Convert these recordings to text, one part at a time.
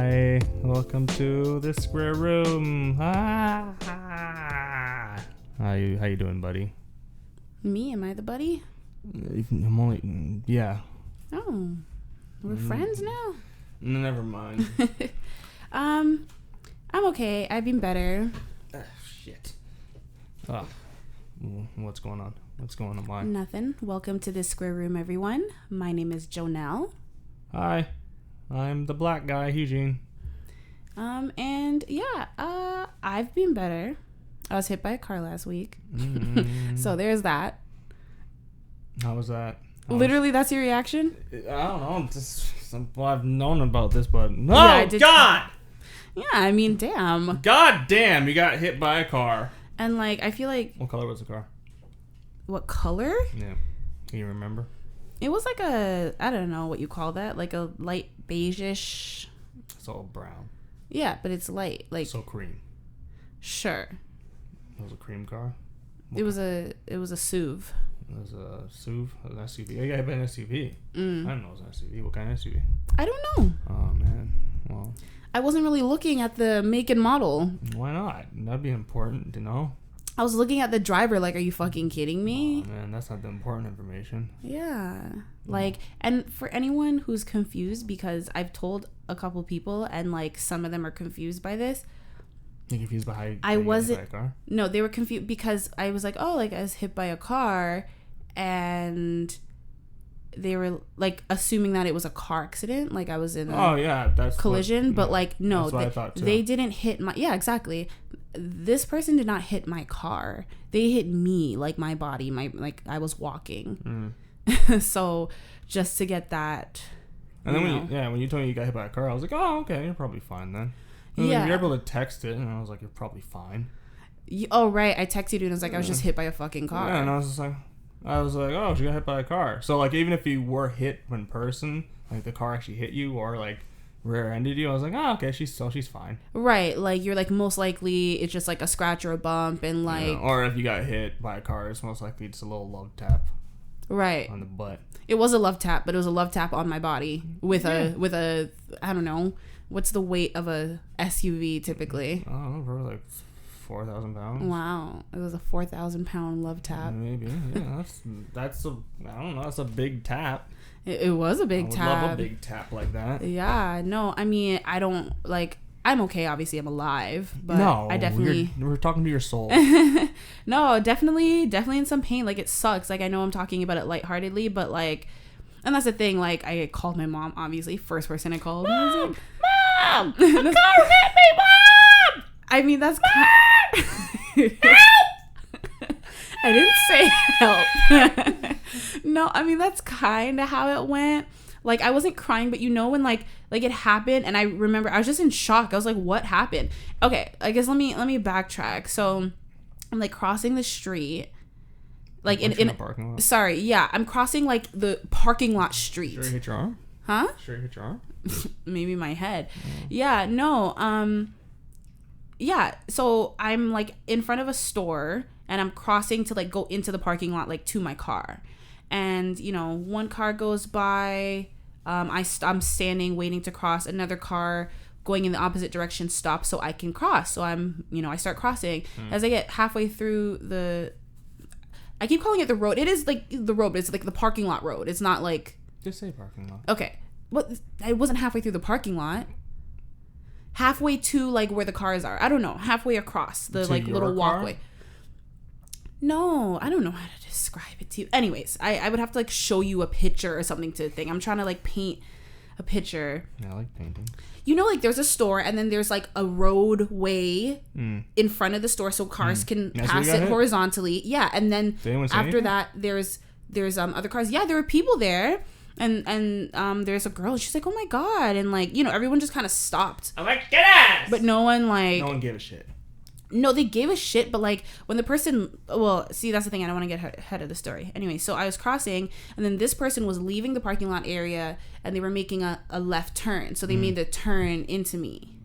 Hi, welcome to the square room. How you doing, buddy? Me? Am I the buddy? I'm only, yeah. Oh, we're friends now? Never mind. I'm okay. I've been better. Shit. Oh, what's going on? What's going on? Why? Nothing. Welcome to this square room, everyone. My name is Jonel. Hi, I'm the black guy, Hugh-Gene. I've been better. I was hit by a car last week. So there's that. How was that? Literally, that's your reaction? I don't know. Well, I've known about this, but no, Yeah, God! Yeah, I mean, damn. God damn, you got hit by a car. And like, I feel like... What color was the car? What color? Yeah. Can you remember? It was like a, I don't know what you call that, like a light beige-ish. It's all brown. Yeah, but it's light, like... So cream. Sure. It was a cream car? It was a SUV. It was a SUV? An SUV? Yeah, I bet an SUV. I didn't know it was an SUV. What kind of SUV? I don't know. Oh, man. Well... I wasn't really looking at the make and model. Why not? That'd be important to know. I was looking at the driver like, are you fucking kidding me? Oh, man, that's not the important information. Yeah. Like, and for anyone who's confused, because I've told a couple people and like some of them are confused by this. You're confused by how you I wasn't. hit by a car? No, they were confused because I was like, oh, like I was hit by a car, and they were like assuming that it was a car accident, like I was in a that's collision, what, but yeah, like no, that's what I thought too. They didn't hit my exactly. This person did not hit my car. They hit me, like my body, like I was walking. So just to get that. And then when you told me you got hit by a car, I was like, oh, okay, you're probably fine then. And yeah, you're able to text it, and I was like, you're probably fine. Oh right, I texted you and I was like, I was just hit by a fucking car. Yeah, and I was like, oh, she got hit by a car. So like, even if you were hit in person, like the car actually hit you or like rear-ended you, I was like, oh, okay, she's fine. Right, like you're like most likely it's just like a scratch or a bump, and like, yeah, or if you got hit by a car, it's most likely just a little love tap. Right. On the butt. It was a love tap, but it was a love tap on my body with a I don't know, what's the weight of a SUV typically? I don't know, probably like 4,000 pounds. Wow, it was a 4,000 pound love tap. Maybe, yeah. That's a I don't know. That's a big tap. It was a big tap. I would love a big tap like that. Yeah, no, I mean, I don't like. I'm okay. Obviously, I'm alive, but no, I definitely. We're talking to your soul. No, definitely in some pain. Like it sucks. Like I know I'm talking about it lightheartedly, but like, and that's the thing. Like I called my mom. Obviously, first person I called. Mom, Mom, the car hit me, Mom. I mean, that's. Help! I didn't say help. No, I mean, that's kind of how it went. Like, I wasn't crying, but you know when, like it happened, and I remember I was just in shock. I was like, what happened? Okay, I guess let me backtrack. So, I'm, like, crossing the street. Like, in the parking lot? Sorry, yeah. I'm crossing, like, the parking lot street. Sure you hit your arm? Huh? Sure you hit your arm? Maybe my head. Yeah, no, yeah, so I'm, like, in front of a store, and I'm crossing to, like, go into the parking lot, like, to my car. And, you know, one car goes by, I'm standing waiting to cross. Another car going in the opposite direction stops so I can cross. So I start crossing. As I get halfway through I keep calling it the road. It is, like, the road, but it's, like, the parking lot road. It's not, like... Just say parking lot. Okay. Well, I wasn't halfway through the parking lot. Halfway to, like, where the cars are. I don't know. Halfway across the, like, little walkway. No, I don't know how to describe it to you. Anyways, I would have to, like, show you a picture or something to think. I'm trying to, like, paint a picture. Yeah, I like painting. You know, like, there's a store, and then there's, like, a roadway in front of the store so cars can pass it horizontally. Yeah, and then after that, there's other cars. Yeah, there were people there. And there's a girl, and she's like, oh my God. And, like, you know, everyone just kind of stopped. I'm like, get ass! But no one, like... No one gave a shit. No, they gave a shit, but, like, when the person... Well, see, that's the thing. I don't want to get ahead of the story. Anyway, so I was crossing, and then this person was leaving the parking lot area, and they were making a left turn. So they made the turn into me.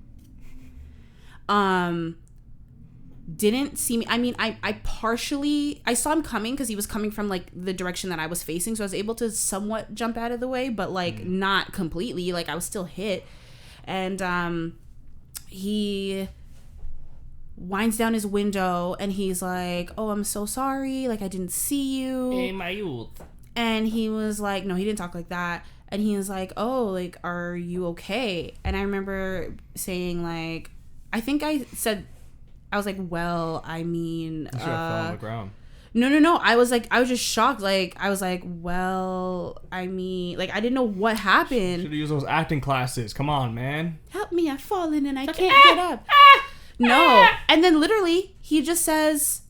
Didn't see me. I mean, I saw him coming because he was coming from, like, the direction that I was facing. So I was able to somewhat jump out of the way, but, like, not completely. Like, I was still hit. And he winds down his window and he's like, oh, I'm so sorry, like I didn't see you. Hey, my youth. And he was like, no, he didn't talk like that. And he was like, oh, like, are you okay? And I remember saying, like, I think I was like, well, I mean, You should have fell on the ground. No. I was just shocked. Like, I was like, well, I mean, like, I didn't know what happened. Should have used those acting classes. Come on, man. Help me, I've fallen and I can't get up. No. And then literally, he just says,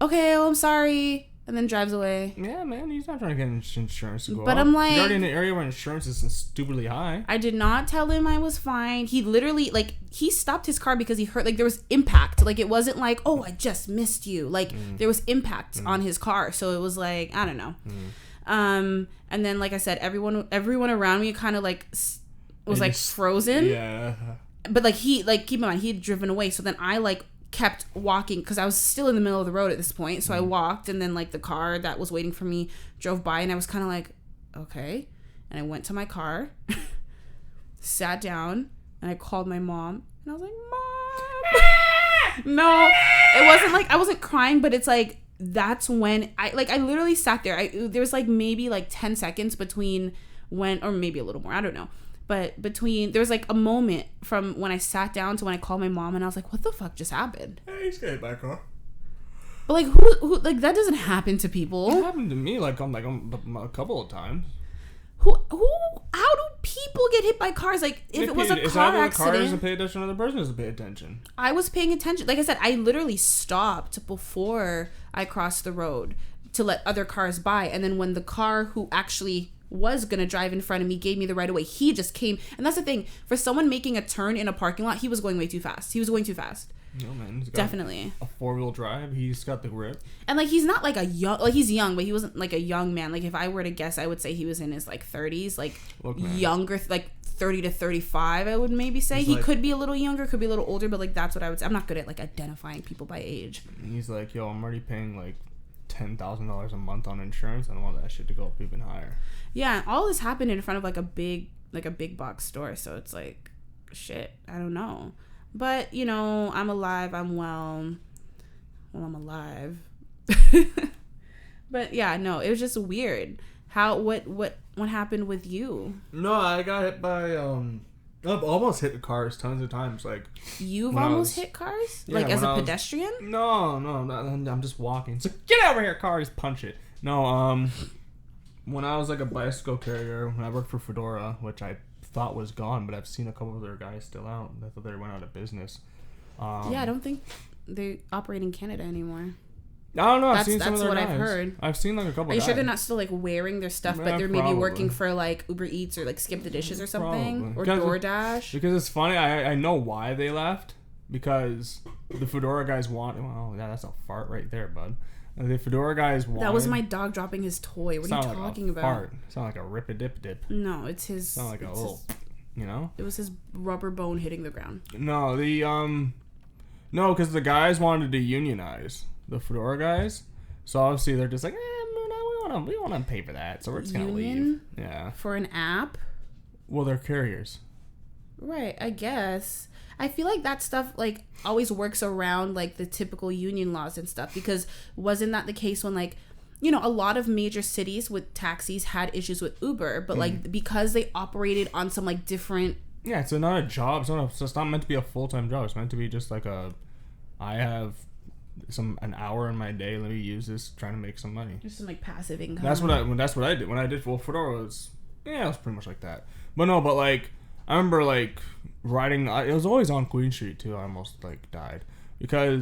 okay, well, I'm sorry. And then drives away. Yeah, man, he's not trying to get insurance to go But up. I'm like... You're already in an area where insurance is stupidly high. I did not tell him I was fine. He literally, like, he stopped his car because he heard, like, there was impact. Like, it wasn't like, oh, I just missed you. Like, there was impact on his car. So it was like, I don't know. And then, like I said, everyone around me kind of, like, was, like, frozen. Yeah. But, like, keep in mind, he had driven away. So then I, like, kept walking because I was still in the middle of the road at this point. So I walked, and then like the car that was waiting for me drove by, and I was kind of like, okay. And I went to my car, sat down, and I called my mom, and I was like, Mom. No, it wasn't like I wasn't crying, but it's like that's when I literally sat there. There was like maybe like 10 seconds between when, or maybe a little more, I don't know. But there was like a moment from when I sat down to when I called my mom, and I was like, what the fuck just happened? Hey, he's getting back car. But like, who like that doesn't happen to people. It happened to me like a couple of times. How do people get hit by cars? Like, if it was a car accident. The car doesn't pay attention, or the person doesn't pay attention. I was paying attention. Like I said, I literally stopped before I crossed the road to let other cars by. And then when the car who actually was gonna drive in front of me gave me the right of way, he just came. And that's the thing, for someone making a turn in a parking lot, he was going way too fast. No, man, he's got definitely a 4-wheel drive. He's got the grip. And like, he's not like he's young, but he wasn't like a young man. Like, if I were to guess, I would say he was in his like 30s, like younger, like 30 to 35, I would maybe say. He could be a little younger, could be a little older, but like that's what I would say. I'm not good at like identifying people by age. He's like, yo, I'm already paying like $10,000 a month on insurance. I don't want that shit to go up even higher. Yeah, all this happened in front of like a big box store, so it's like, shit, I don't know. But, you know, I'm alive, I'm well. Well, I'm alive. But yeah, no, it was just weird. What happened with you? No, I got hit by I've almost hit cars tons of times. Like, you've almost hit cars? Yeah, like as a pedestrian? No, I'm just walking. So get over here, cars, punch it. No, when I was like a bicycle carrier, when I worked for Fedora, which I thought was gone, but I've seen a couple of their guys still out. I thought they went out of business. Yeah, I don't think they operate in Canada anymore. I don't know. I've seen some of their guys. That's what I've heard. I've seen like a couple. Are you sure they're not still like wearing their stuff, but they're maybe working for like Uber Eats or like Skip the Dishes or something, or DoorDash? Because it's funny. I know why they left. Because the Fedora guys want. Oh, yeah, that's a fart right there, bud. The Fedora guys wanted... That was my dog dropping his toy. What are you talking about? Fart. Sound like a rip-a-dip-dip. No, it's his... Sound like a little... You know? It was his rubber bone hitting the ground. No, No, because the guys wanted to unionize. The Fedora guys. So obviously they're just like, no, we want to pay for that. So we're just going to leave. Yeah. For an app? Well, they're carriers. Right, I guess. I feel like that stuff like always works around like the typical union laws and stuff, because wasn't that the case when like, you know, a lot of major cities with taxis had issues with Uber, but like because they operated on some like different... Yeah, it's not a job. It's not meant to be a full-time job. It's meant to be just like I have an hour in my day. Let me use this trying to make some money. Just some like passive income. That's what I did. When I did Fedora, it was pretty much like that. But no, but like I remember like riding. It was always on Queen Street too. I almost like died because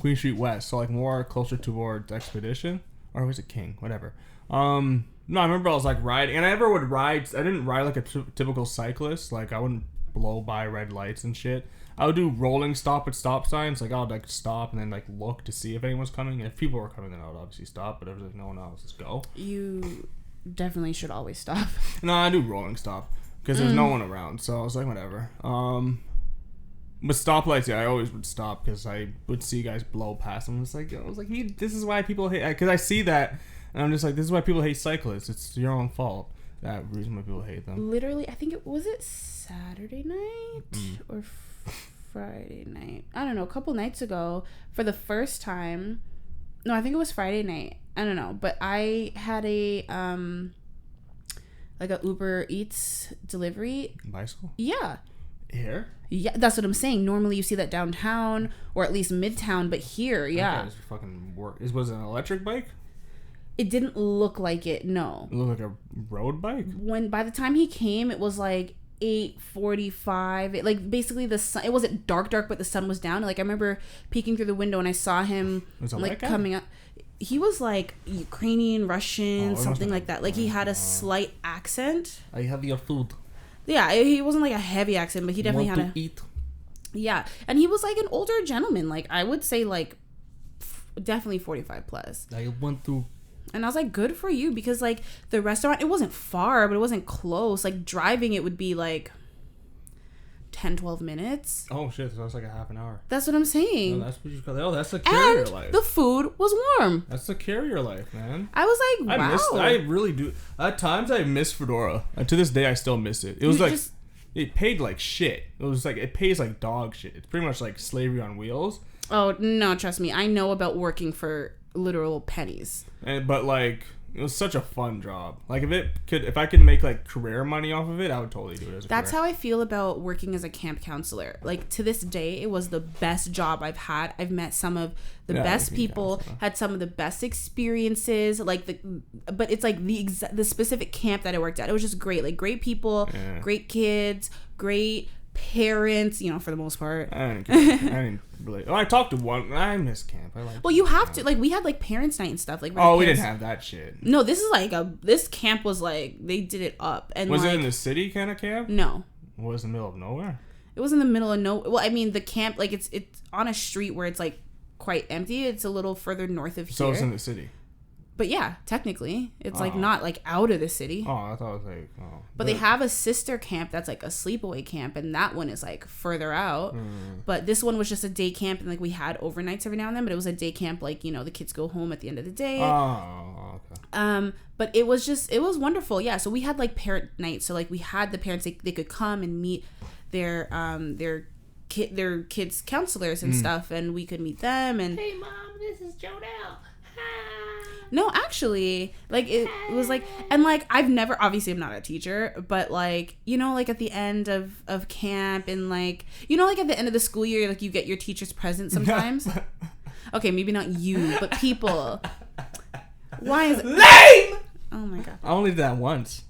Queen Street West. So like more closer towards Expedition, or was it King? Whatever. No, I remember I was like riding, and I never would ride. I didn't ride like a typical cyclist. Like I wouldn't blow by red lights and shit. I would do rolling stop at stop signs. Like I would like stop and then like look to see if anyone's coming. And if people were coming, then I would obviously stop. But if there's no one else, just go. You definitely should always stop. No, I do rolling stop because there's no one around. So I was like, whatever. But stoplights, yeah, I always would stop because I would see guys blow past them. It's like, this is why people hate. Because I see that, and I'm just like, this is why people hate cyclists. It's your own fault. that reason why people hate them. Literally, I think it was Saturday night or Friday night. I don't know. A couple nights ago, for the first time. No, I think it was Friday night. I don't know, but I had a like a Uber Eats delivery. Bicycle? Yeah. Here? Yeah, that's what I'm saying. Normally you see that downtown or at least midtown, but here, yeah. Okay, fucking work. Was it an electric bike? It didn't look like it, no. It looked like a road bike? By the time he came, it was like 8:45. It, like, basically the sun, it wasn't dark, but the sun was down. Like, I remember peeking through the window and I saw him like coming up. He was like Ukrainian, Russian, something like that. Like, he had a slight accent. I have your food. Yeah, he wasn't like a heavy accent, but he definitely had to eat. Yeah, and he was like an older gentleman. Like, I would say like definitely 45 plus. I want to. And I was like, good for you, because like the restaurant, it wasn't far, but it wasn't close. Like, driving it would be like 10-12 minutes. Oh shit, so that's like a half an hour. That's what I'm saying. No, that's what you call it. Oh, that's the carrier life. The food was warm. That's the carrier life, man. I was like, wow. I really do. At times I miss Fedora. And to this day I still miss it. It was it paid like shit. It pays like dog shit. It's pretty much like slavery on wheels. Oh no, trust me. I know about working for literal pennies. But like, it was such a fun job. Like, if I could make like career money off of it, I would totally do it as a That's career. how I feel about working as a camp counselor. Like, to this day, it was the best job I've had. I've met some of the best people, had some of the best experiences. Like, but it's like the specific camp that I worked at. It was just great. Like, great people, great kids, great parents, for the most part. I didn't really. Oh, I talked to one. I miss camp. Well, you have to. Like, we had like parents' night and stuff. Like, we didn't have that shit. No, this is like this camp was like, they did it up. And was like, it in the city kind of camp? No. It was in the middle of nowhere. It was in the middle of nowhere. Well, I mean, the camp, like, it's on a street where it's like quite empty. It's a little further north of here. So it's in the city. But yeah, technically, it's like not like out of the city. Oh, I thought it was like. Oh. But they have a sister camp that's like a sleepaway camp, and that one is like further out. But this one was just a day camp, and like we had overnights every now and then. But it was a day camp, like, the kids go home at the end of the day. Oh, okay. But it was wonderful. Yeah. So we had like parent night. So like we had the parents, they could come and meet their kids counselors and stuff, and we could meet them. And hey mom, this is Jonel. No, actually, like, it was like, and like, I've never, obviously I'm not a teacher, but like, like at the end of camp, and like, like at the end of the school year, like, you get your teacher's present sometimes. Okay, maybe not you, but people. Why is it lame? Oh my god. I only did that once.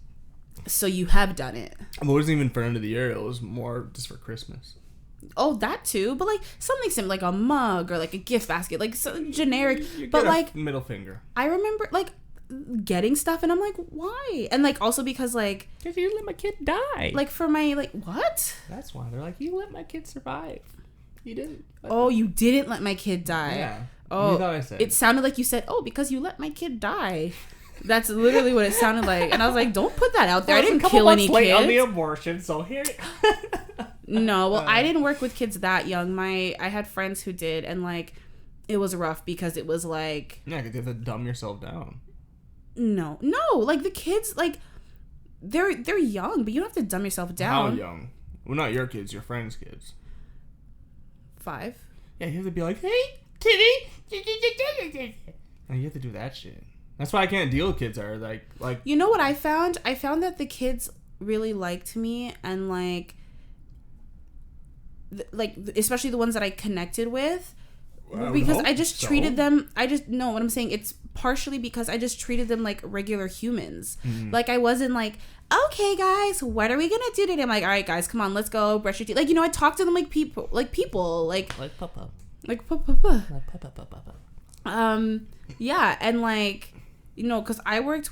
So you have done it. It wasn't even for the end of the year. It was more just for Christmas. Oh, that too, but like something simple, like a mug or like a gift basket, like so generic. You but like middle finger. I remember like getting stuff, and I'm like, why? And like also because like, because you let my kid die. Like for my like what? That's why they're like, you let my kid survive. You didn't. Oh, you didn't let my kid die. Yeah. Oh, you thought I said. It sounded like you said, oh, because you let my kid die. That's literally what it sounded like, and I was like, don't put that out there. I didn't kill any kids. On the abortion, so here. No, well, I didn't work with kids that young. I had friends who did, and like, it was rough because it was like. Yeah, because you have to dumb yourself down. No, like the kids, like, they're young, but you don't have to dumb yourself down. How young? Well, not your kids, your friends' kids. 5. Yeah, you have to be like, hey, kitty. And you have to do that shit. That's why I can't deal with kids that are like. You know what I found? I found that the kids really liked me, and like especially the ones that I connected with, because I just treated them. No, what I'm saying, it's partially because I just treated them like regular humans. Like, I wasn't like, okay guys, what are we gonna do today? I'm like, all right guys, come on, let's go brush your teeth. Like, I talked to them like people, like papa. Yeah, and like, because I worked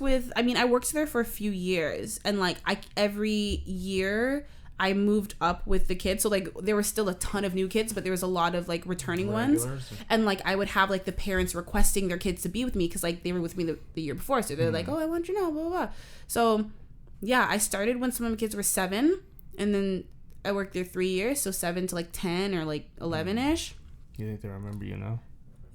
there for a few years, and like every year I moved up with the kids, so like there was still a ton of new kids, but there was a lot of like returning ones, and like I would have like the parents requesting their kids to be with me because like they were with me the year before, so they're like, oh, I want you now, blah, blah, blah. So yeah, I started when some of my kids were 7, and then I worked there 3 years, so 7 to like 10 or like 11ish. You think they remember you now?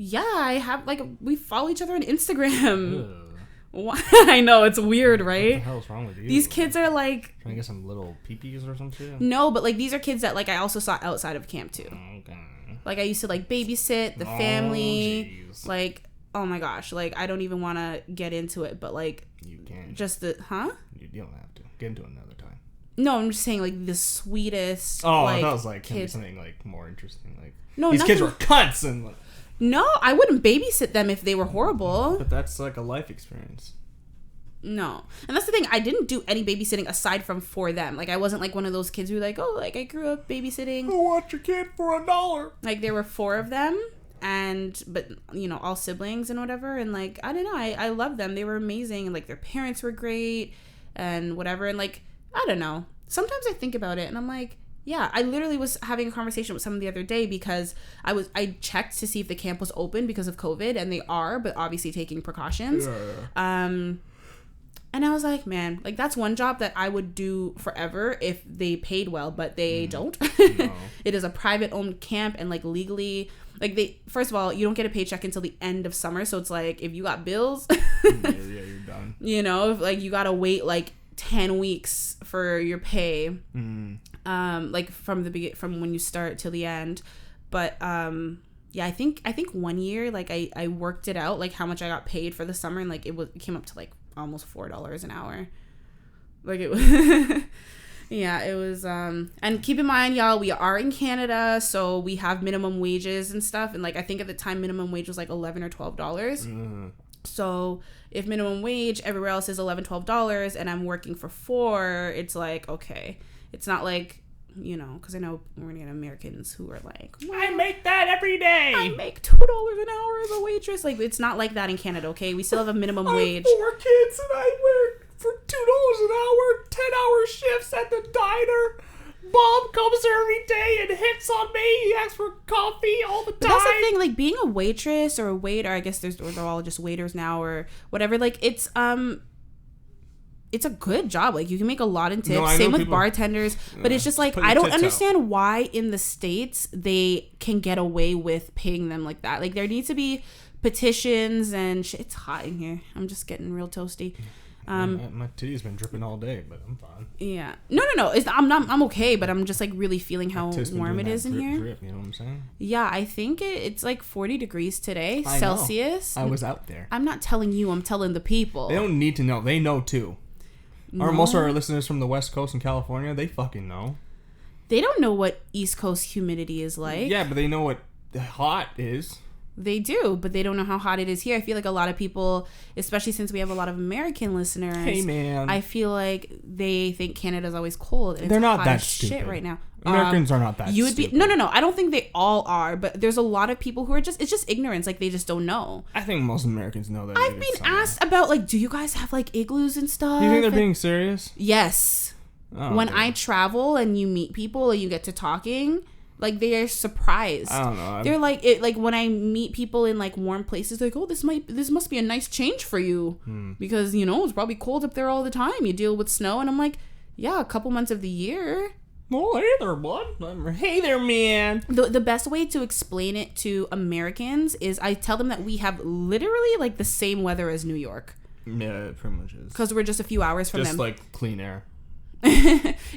Yeah, I have, like, we follow each other on Instagram. Ugh. I know, it's weird, right? What the hell's wrong with you? These kids are like... Trying to get some little peepees or some shit? No, but like these are kids that like I also saw outside of camp too. Okay. Like I used to like babysit the family. Jeez. Like, oh my gosh. Like I don't even want to get into it, but like... You can't. Just the... Huh? You don't have to. Get into it another time. No, I'm just saying like the sweetest... Oh, like, that was like can be kids. something like more interesting. Like No, these nothing... kids were cunts and... Like, No, I wouldn't babysit them if they were horrible. but that's like a life experience. No. And that's the thing. I didn't do any babysitting aside from for them. Like, I wasn't like one of those kids who like, oh, like I grew up babysitting. Go watch your kid for $1. Like, there were 4 of them. But, you know, all siblings and whatever. And, like, I don't know. I love them. They were amazing. And, like, their parents were great and whatever. And, like, I don't know. Sometimes I think about it and I'm like, yeah, I literally was having a conversation with someone the other day because I checked to see if the camp was open because of COVID, and they are, but obviously taking precautions. Yeah. And I was like, man, like that's one job that I would do forever if they paid well, but they don't. No. It is a private owned camp, and like legally, like first of all, you don't get a paycheck until the end of summer. So it's like, if you got bills, yeah, you're done. You know, like you got to wait like 10 weeks for your pay. Like from when you start till the end. But, yeah, I think 1 year, like I worked it out, like how much I got paid for the summer, and like it came up to like almost $4 an hour. Like it was, yeah, it was, and keep in mind, y'all, we are in Canada, so we have minimum wages and stuff. And like, I think at the time minimum wage was like $11 or $12. So if minimum wage everywhere else is $11, $12 and I'm working for $4, it's like, okay, it's not like, you know, because I know we're gonna get Americans who are like, I make that every day. I make $2 an hour as a waitress. Like, it's not like that in Canada, okay? We still have a minimum wage. I have 4 kids and I work for $2 an hour, 10-hour shifts at the diner. Bob comes there every day and hits on me. He asks for coffee all the time. But that's the thing, like being a waitress or a waiter, I guess they're all just waiters now or whatever. Like it's a good job. Like you can make a lot in tips. No, Same with bartenders. But it's just like I don't understand why in the States they can get away with paying them like that. Like there needs to be petitions and shit. It's hot in here. I'm just getting real toasty. My titty's been dripping all day, but I'm fine. Yeah. No. I'm okay, but I'm just like really feeling how warm it is in here. Drip, you know what I'm saying? Yeah, I think it's like 40 degrees today, Celsius. I was out there. I'm not telling you, I'm telling the people. They don't need to know. They know too. No. Most of our listeners from the West Coast and California, they fucking know. They don't know what East Coast humidity is like. Yeah, but they know what hot is. They do, but they don't know how hot it is here. I feel like a lot of people, especially since we have a lot of American listeners. Hey, man. I feel like they think Canada's always cold. And They're it's not hot that as stupid shit right now. Americans are not that you would stupid. be no. I don't think they all are, but there's a lot of people who are it's just ignorance. Like they just don't know. I think most Americans know that. I've been asked about like, do you guys have like igloos and stuff? You think they're being serious? Yes. Oh, when okay. I travel and you meet people and you get to talking, like they are surprised. I don't know. They're like it. Like when I meet people in like warm places, like, oh, this must be a nice change for you because you know it's probably cold up there all the time. You deal with snow, and I'm like, yeah, a couple months of the year. Oh, hey there, bud. Hey there, man. The best way to explain it to Americans is I tell them that we have literally like the same weather as New York. Yeah, it pretty much is. Because we're just a few hours from them. Just like clean air.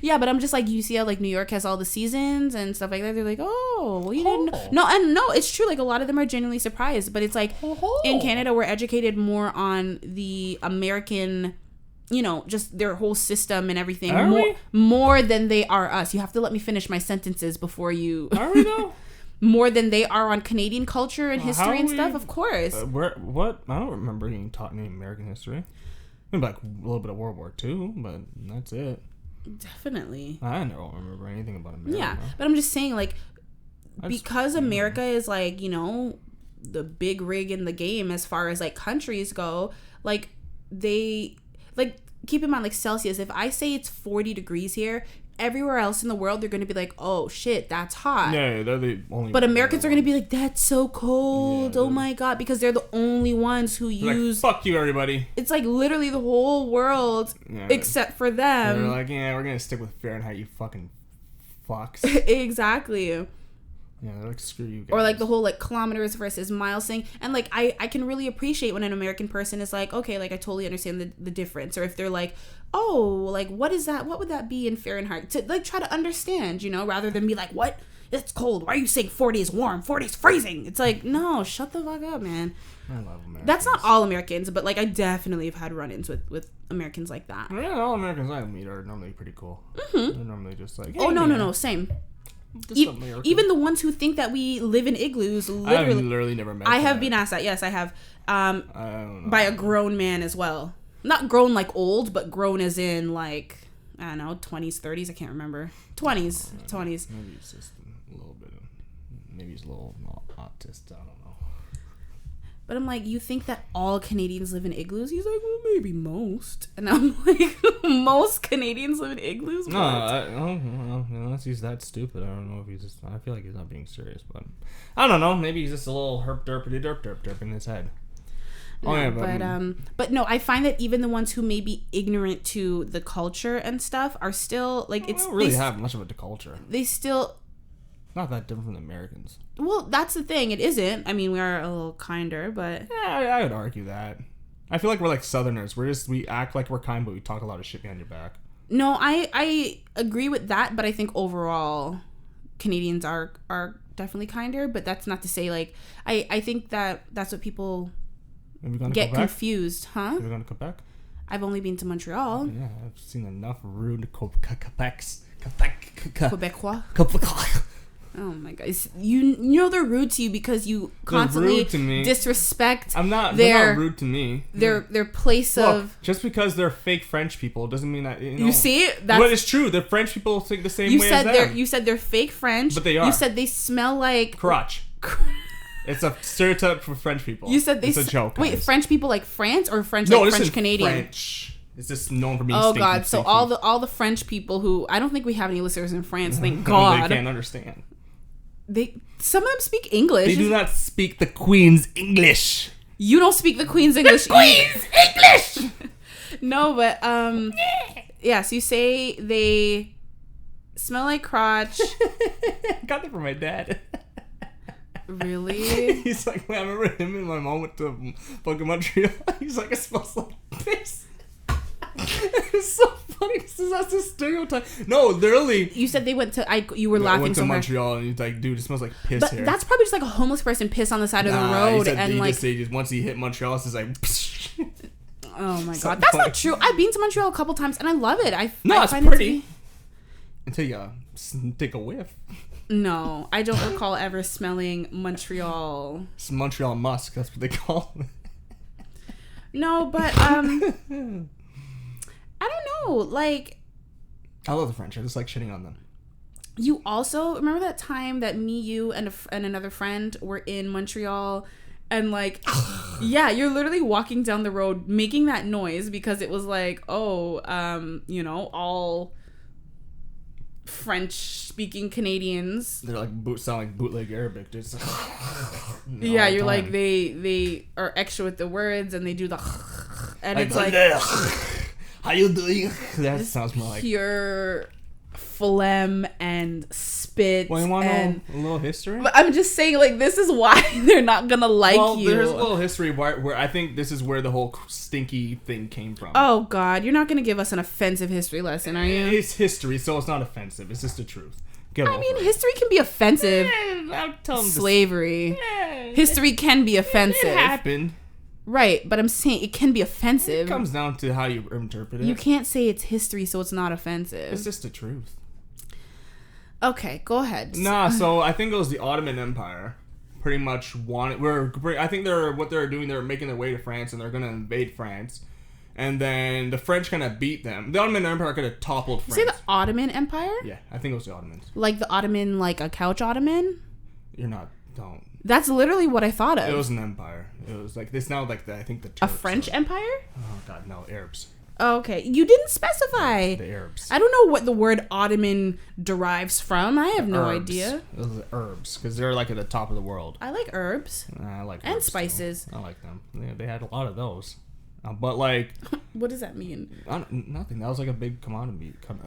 Yeah, but I'm just like, you see how like New York has all the seasons and stuff like that. They're like, oh, well, you didn't know. No, it's true. Like a lot of them are genuinely surprised, but it's like in Canada we're educated more on the American, you know, just their whole system and everything more than they are us. You have to let me finish my sentences before you. Are we though? More than they are on Canadian culture and history and stuff, of course. What? I don't remember being taught any American history. Maybe like a little bit of World War II, but that's it. Definitely. I don't remember anything about America. Yeah, but I'm just saying, like, because America is like, you know, the big rig in the game as far as like countries go, like they like keep in mind like Celsius. If I say it's 40 degrees here, everywhere else in the world they're going to be like, oh shit, that's hot. Yeah, they're the only. But Americans are going to be like, that's so cold. Oh my god, because they're the only ones who use. Like, fuck you, everybody. It's like literally the whole world except for them. They're like, yeah, we're gonna stick with Fahrenheit, you fucking fucks. Exactly. Yeah, they're like, screw you guys. Or like the whole like kilometers versus miles thing. And like I can really appreciate when an American person is like, okay, like I totally understand the difference. Or if they're like, oh, like what is that? What would that be in Fahrenheit? To like try to understand, you know, rather than be like, what? It's cold. Why are you saying 40 is warm? 40 is freezing. It's like, no, shut the fuck up, man. I love Americans. That's not all Americans, but like I definitely have had run-ins with Americans like that. Yeah, all Americans I meet are normally pretty cool. Mm-hmm. They're normally just like, hey, oh no, same. Even the ones who think that we live in igloos, literally. I've literally never met. I have been asked that. Yes, I have. By a grown man as well. Not grown like old, but grown as in like I don't know, 20s, 30s. I can't remember. 20s. Maybe it's just a little bit. Maybe he's a little autist. I don't know. But I'm like, you think that all Canadians live in igloos? He's like, well, maybe most. And I'm like, most Canadians live in igloos? No, unless he's that stupid. I don't know if he's just... I feel like he's not being serious, but... I don't know. Maybe he's just a little herp-derpity-derp-derp-derp in his head. No, but no, I find that even the ones who may be ignorant to the culture and stuff are still, like, it's... I don't really have much of a culture. They still... Not that different from the Americans. Well, that's the thing. It isn't. I mean, we are a little kinder, but... Yeah, I would argue that. I feel like we're like Southerners. We act like we're kind, but we talk a lot of shit behind your back. No, I agree with that, but I think overall Canadians are definitely kinder, but that's not to say, like... I think that's what people get confused. Huh? Have you gone to Quebec? I've only been to Montreal. Yeah, I've seen enough rude Quebecois. Oh my guys, you know they're rude to you because you constantly disrespect. They're not rude to me. Their place of. Just because they're fake French people doesn't mean that you see. But it's true. The French people think the same way as them. You said they're fake French, but they are. You said they smell like crotch. It's a stereotype for French people. You said it's a joke. Wait, guys. French people like France or French like French Canadian? French. It's just known for being stinky. Oh God! So all the French people who I don't think we have any listeners in France. Thank God. They can't understand. Some of them speak English. They do not speak the Queen's English. You don't speak the Queen's English. The Queen's English. No, but yeah. So you say they smell like crotch. Got that from my dad. Really? He's like, I remember him and my mom went to fucking Montreal. He's like, it smells like piss. It's so funny because that's a stereotype. No, literally. You said they went to. You were laughing. Went to Montreal and he's like, dude, it smells like piss but here. That's probably just like a homeless person piss on the side of the road and like. Once he hit Montreal, it's just like. Oh my God, that's not true. I've been to Montreal a couple times and I love it. It's pretty. Until you take a whiff. No, I don't recall ever smelling Montreal. It's Montreal musk. That's what they call it. No, but I don't know. Like, I love the French. I just like shitting on them. You also remember that time that me, you, and another friend were in Montreal, and like, yeah, you're literally walking down the road making that noise because it was like, you know, all French-speaking Canadians. They're like sound like bootleg Arabic, dude. Yeah, you're like they are extra with the words and they do the and it's like how you doing? That sounds more like pure phlegm and spit. Well, you want to know a little history? But I'm just saying, like, this is why they're not gonna like you. There's a little history where I think this is where the whole stinky thing came from. Oh God, you're not gonna give us an offensive history lesson, are you? It's history, so it's not offensive. It's just the truth. I mean, history can be offensive. Slavery. History can be offensive. It happened. Right, but I'm saying it can be offensive. It comes down to how you interpret it. You can't say it's history, so it's not offensive. It's just the truth. Okay, go ahead. Nah, so I think it was the Ottoman Empire. Pretty much I think what they're doing, they're making their way to France and they're gonna invade France. And then the French kind of beat them. The Ottoman Empire could have toppled France. You say the Ottoman Empire? Yeah, I think it was the Ottomans. Like the Ottoman, like a couch Ottoman? Don't. That's literally what I thought of. It was an empire. It was like this now, like I think the Turks. A French empire? Oh God, no, Arabs. Oh, okay, you didn't specify. The Arabs. I don't know what the word Ottoman derives from. I have no idea. Those are herbs because they're like at the top of the world. I like herbs. I like and herbs spices. too. I like them. Yeah, they had a lot of those. But like, what does that mean? Nothing. That was like a big commodity. Come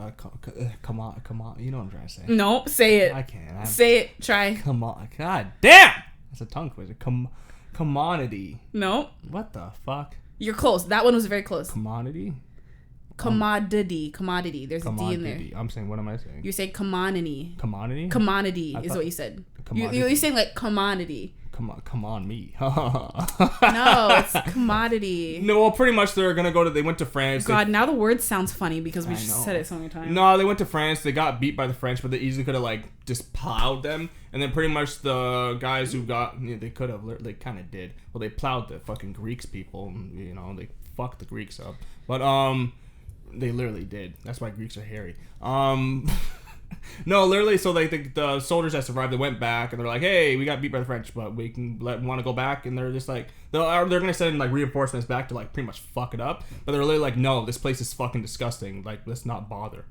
on. You know what I'm trying to say. No, say it. I can't. Say it. Try. Come on. God damn. That's a tongue twister. Commodity. No. What the fuck? You're close. That one was very close. Commodity. Commodity. There's a D in there. I'm saying, what am I saying? You say commodity. Commodity Is what you said. Commodity. You're saying like commodity. Come on, me. No, it's commodity. No, well, pretty much they went to France. God, now the word sounds funny because we just said it so many times. No, they went to France. They got beat by the French, but they easily could have like just plowed them. And then pretty much the guys who they could have, they kind of did. Well, they plowed the fucking Greeks people. You know, they fucked the Greeks up. But they literally did. That's why Greeks are hairy. No, literally. So like the soldiers that survived, they went back and they're like, "Hey, we got beat by the French, but we want to go back." And they're just like, they're gonna send like reinforcements back to like pretty much fuck it up. But they're literally like, "No, this place is fucking disgusting. Like, let's not bother."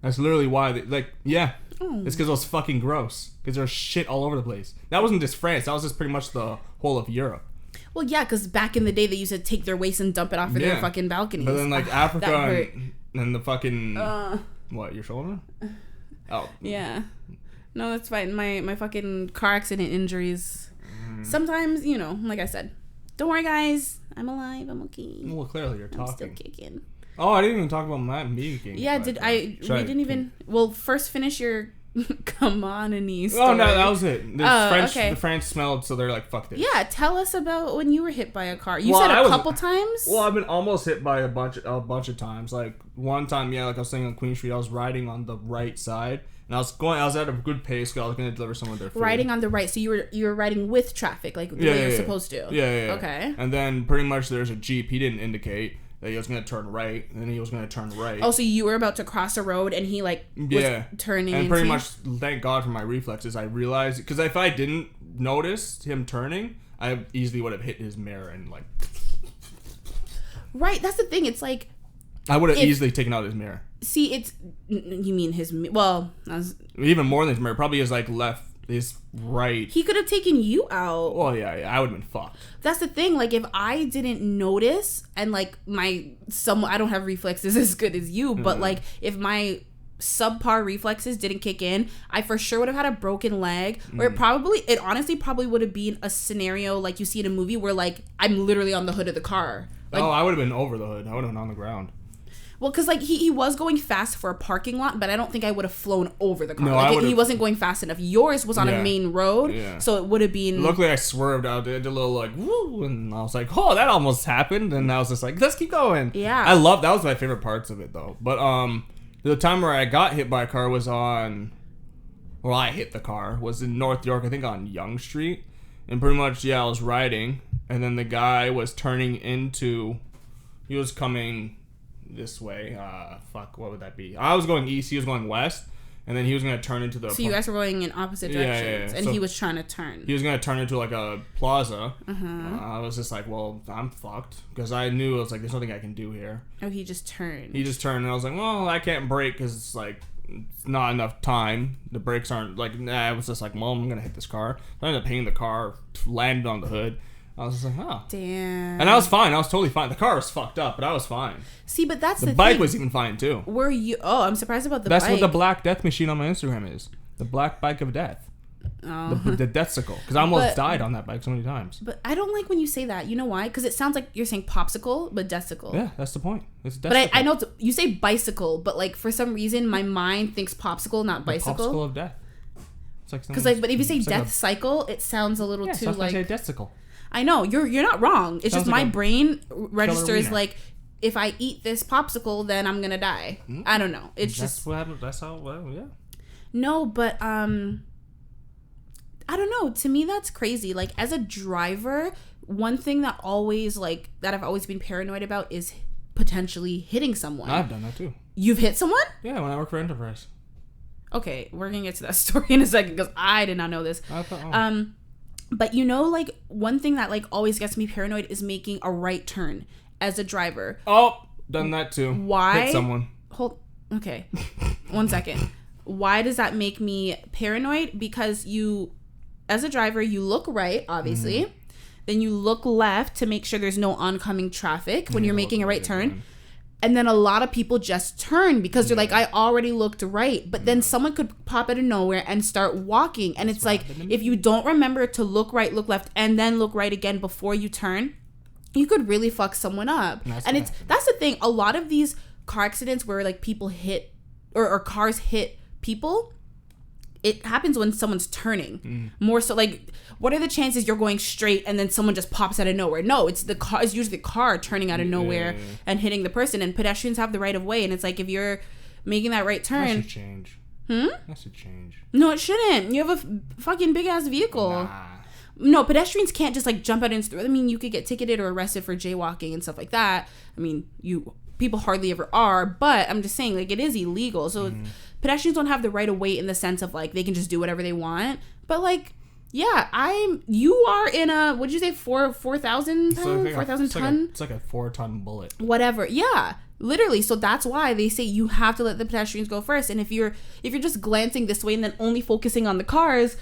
That's literally why they it's because it was fucking gross. Because there's shit all over the place. That wasn't just France. That was just pretty much the whole of Europe. Well, yeah, because back in the day they used to take their waste and dump it off of their fucking balconies. But then like Africa and the fucking what, your shoulder? Oh. Yeah. No, that's fine. My fucking car accident injuries. Sometimes, you know, like I said, don't worry, guys. I'm alive. I'm okay. Well, clearly you're talking. I'm still kicking. Oh, I didn't even talk about me kicking. Yeah, we didn't even. Well, first finish your commodity story. Oh no, that was it. The French smelled, so they're like, fuck this. Yeah, tell us about when you were hit by a car. You said a couple times. Well, I've been almost hit by a bunch of times. Like one time, like I was saying on Queen Street, I was riding on the right side, and I was at a good pace because I was going to deliver someone their food. Riding on the right, so you were riding with traffic, like the way you're supposed to. Yeah. Okay. And then pretty much there's a Jeep. He didn't indicate that he was going to turn right, and then he was going to turn right. Oh, so you were about to cross a road, and he was turning. And pretty much, thank God for my reflexes, I realized, because if I didn't notice him turning, I easily would have hit his mirror and like. Right, that's the thing. It's like. I would have easily taken out his mirror. See, you mean his even more than his mirror, probably his like left. His right. He could have taken you out. Well, yeah, I would have been fucked. That's the thing. Like, if I didn't notice, and like I don't have reflexes as good as you, but like if my subpar reflexes didn't kick in, I for sure would have had a broken leg. Or it honestly probably would have been a scenario like you see in a movie where like I'm literally on the hood of the car. Like, I would have been over the hood. I would have been on the ground. Well, because like he was going fast for a parking lot, but I don't think I would have flown over the car. No, he wasn't going fast enough. Yours was on a main road, so it would have been. Luckily, I swerved out. I did a little like woo, and I was like, "Oh, that almost happened." And I was just like, "Let's keep going." Yeah, that was my favorite parts of it though. But the time where I got hit by a car was I hit the car was in North York, I think on Yonge Street, and pretty much I was riding, and then the guy was turning into, he was coming this way. What would that be? I was going east, he was going west, and then he was going to turn into the... So you guys were going in opposite directions, and so he was trying to turn. He was going to turn into like a plaza. I was just like, well, I'm fucked, because I knew, I was like, there's nothing I can do here. Oh, he just turned. And I was like, well, I can't brake, because it's like, it's not enough time. The brakes aren't, like, I was just like, well, I'm going to hit this car. So I ended up hitting the car, landed on the hood. I was just like, oh. Damn. And I was fine. I was totally fine. The car was fucked up, but I was fine. See, but that's the thing. The bike was even fine, too. Were you... Oh, I'm surprised about the bike. That's what the black death machine on my Instagram is. The black bike of death. Oh. The deathsicle. Because I almost died on that bike so many times. But I don't like when you say that. You know why? Because it sounds like you're saying popsicle, but deathsicle. Yeah, that's the point. It's deathsicle. But I know you say bicycle, but like for some reason my mind thinks popsicle, not bicycle. Popsicle of death. Because but if you say death cycle, it sounds a little too like... I say deathsicle. I know you're not wrong. It's just my brain registers like, if I eat this popsicle, then I'm gonna die. I don't know. It's just what happened. That's how. Well, yeah. No, but I don't know. To me, that's crazy. Like as a driver, one thing that I've always been paranoid about is potentially hitting someone. I've done that too. You've hit someone? Yeah, when I worked for Enterprise. Okay, we're gonna get to that story in a second because I did not know this. But you know, like one thing that like always gets me paranoid is making a right turn as a driver. Oh, done that too. Why? Hit someone. Okay. 1 second. Why does that make me paranoid? Because you, as a driver, you look right, obviously. then you look left to make sure there's no oncoming traffic when you're making a right turn. And then a lot of people just turn because they're like, I already looked right. But then someone could pop out of nowhere and start walking. And it's like, if you don't remember to look right, look left, and then look right again before you turn, you could really fuck someone up. And that's the thing. A lot of these car accidents where like people hit or cars hit people, it happens when someone's turning. More so, like, what are the chances you're going straight and then someone just pops out of nowhere? No, it's the car. It's usually the car turning out of nowhere and hitting the person. And pedestrians have the right of way. And it's like, if you're making that right turn, that should change. That should change. No, it shouldn't. You have a fucking big ass vehicle. Nah. No, pedestrians can't just like jump out into. I mean, you could get ticketed or arrested for jaywalking and stuff like that. I mean, people hardly ever are, but I'm just saying, like, it is illegal. So pedestrians don't have the right of way in the sense of like they can just do whatever they want. But like, yeah, you are in a, what'd you say, 4,000 ton? 4,000 ton? It's like a 4-ton bullet. Whatever. Yeah, literally. So that's why they say you have to let the pedestrians go first. And if you're just glancing this way and then only focusing on the cars,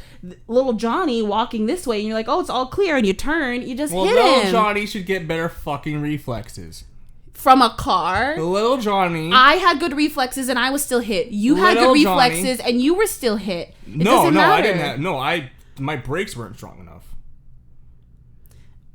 little Johnny walking this way and you're like, oh, it's all clear, and you turn, you just hit him. Little Johnny should get better fucking reflexes. From a car. Little Johnny. I had good reflexes and I was still hit. You had good reflexes and you were still hit. Doesn't matter. I didn't have. My brakes weren't strong enough.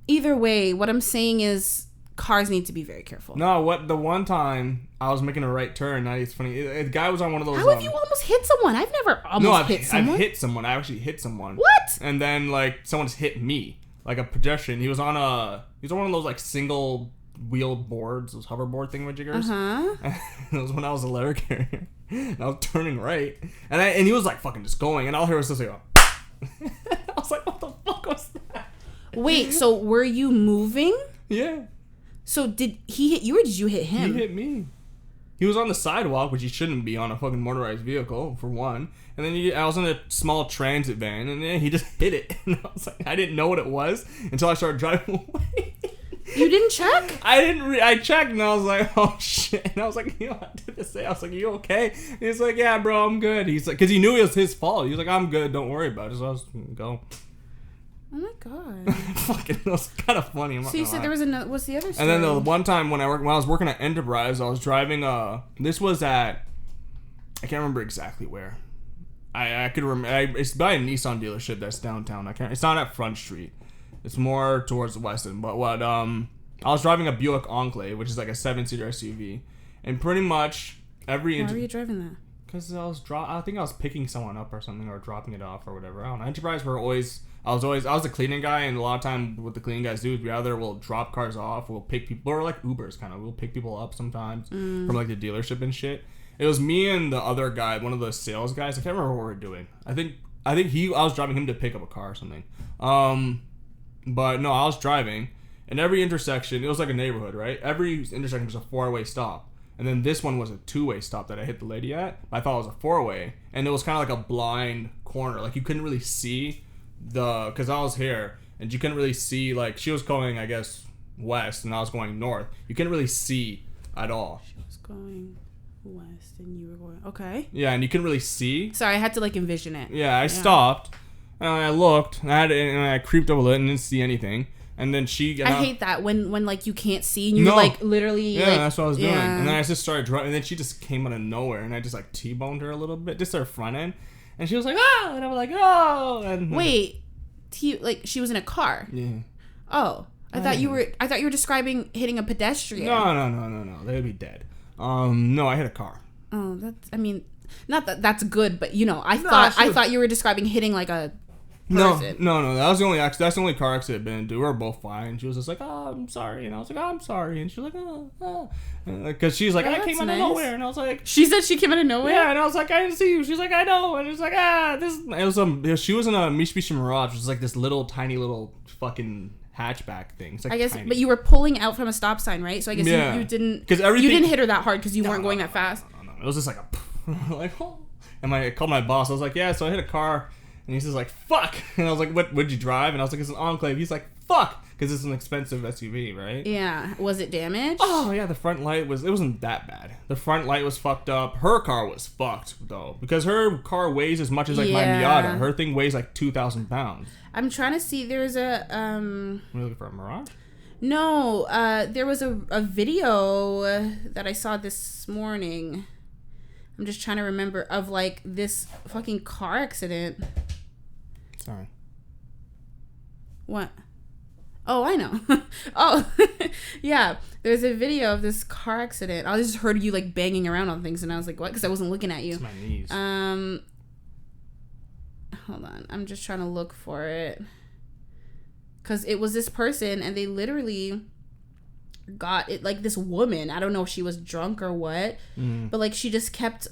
Either way, what I'm saying is cars need to be very careful. No, the one time I was making a right turn, it's funny. The guy was on one of those. How have you almost hit someone? I've never almost hit someone. I've hit someone. I actually hit someone. What? And then like someone's hit me, like a pedestrian. He was on one of those like single wheeled boards, those hoverboard thingamajiggers. It was when I was a letter carrier. And I was turning right, and he was like fucking just going, and all I heard was just like, I was like, what the fuck was that? Wait, so were you moving? Yeah. So did he hit you or did you hit him? He hit me. He was on the sidewalk, which he shouldn't be on a fucking motorized vehicle, for one. And then I was in a small transit van, and then he just hit it. And I was like, I didn't know what it was until I started driving away. You didn't check? I checked, and I was like, oh shit. And I was like, you know, I did this thing. I was like, you okay? And he's like, yeah, bro, I'm good. He's like, because he knew it was his fault. He was like, I'm good, don't worry about it. So I was go. Oh my god. Fucking, that was kind of funny. So you said there was another. What's the other story? And then the one time when I was working at Enterprise, I was driving. This was at, I can't remember exactly where. I could remember. It's by a Nissan dealership that's downtown. It's not at Front Street. It's more towards the west end. But I was driving a Buick Enclave, which is like a 7-seater SUV, and pretty much every. Why were you driving that? Because I think I was picking someone up or something, or dropping it off or whatever. I don't know. Enterprise I was the cleaning guy, and a lot of time what the cleaning guys do is we either will drop cars off, we'll pick people, or like Ubers kind of. We'll pick people up sometimes from like the dealership and shit. It was me and the other guy, one of the sales guys. I can't remember what we were doing. I think I was driving him to pick up a car or something. But no, I was driving, and every intersection, it was like a neighborhood, right? Every intersection was a 4-way stop. And then this one was a 2-way stop that I hit the lady at. I thought it was a 4-way, and it was kind of like a blind corner. Like you couldn't really see because I was here, and you couldn't really see, like she was going, I guess, west, and I was going north. You couldn't really see at all. She was going west, and you were going, okay. Yeah, and you couldn't really see. Sorry, I had to like envision it. Yeah, I stopped, and I looked, and I creeped up a little and didn't see anything. And then I hate that when like you can't see and you're like literally. Yeah, like, that's what I was doing. Yeah. And then I just started driving, and then she just came out of nowhere, and I just like T-boned her a little bit, just her front end, and she was like, oh, and I was like, oh. And wait, like she was in a car. Yeah. Oh, I thought you were describing hitting a pedestrian. No, they would be dead. No, I hit a car. Oh, not that that's good, but you know, I thought you were describing hitting like a. Person. No. That's the only car accident I've been into. We were both fine. She was just like, oh, I'm sorry. And I was like, oh, I'm sorry. And she was like, oh. Because she's like, I came out of nowhere. And I was like. She said she came out of nowhere? Yeah, and I was like, I didn't see you. She's like, I know. And it was like, she was in a Mitsubishi Mirage, which is like this little, tiny little fucking hatchback thing. It's like I guess, tiny. But you were pulling out from a stop sign, right? So I guess you didn't. You didn't hit her that hard because you weren't going that fast. No. It was just like a. Like, oh. And I called my boss. I was like, yeah, so I hit a car. And he's just like, fuck. And I was like, what, would you drive? And I was like, it's an Enclave. He's like, fuck? Because it's an expensive SUV, right? Yeah. Was it damaged? Oh, yeah, the front light it wasn't that bad. The front light was fucked up. Her car was fucked, though. Because her car weighs as much as, like, my Miata. Her thing weighs, like, 2,000 pounds. I'm trying to see. There's a, Are you looking for a Mirage? No, there was a video that I saw this morning. I'm just trying to remember of, like, this fucking car accident. Sorry. What? Oh, I know. Oh, yeah. There's a video of this car accident. I just heard you, like, banging around on things, and I was like, what? Because I wasn't looking at you. It's my knees. Hold on. I'm just trying to look for it. Because it was this person, and they literally got it, like, this woman. I don't know if she was drunk or what, but, like, she just kept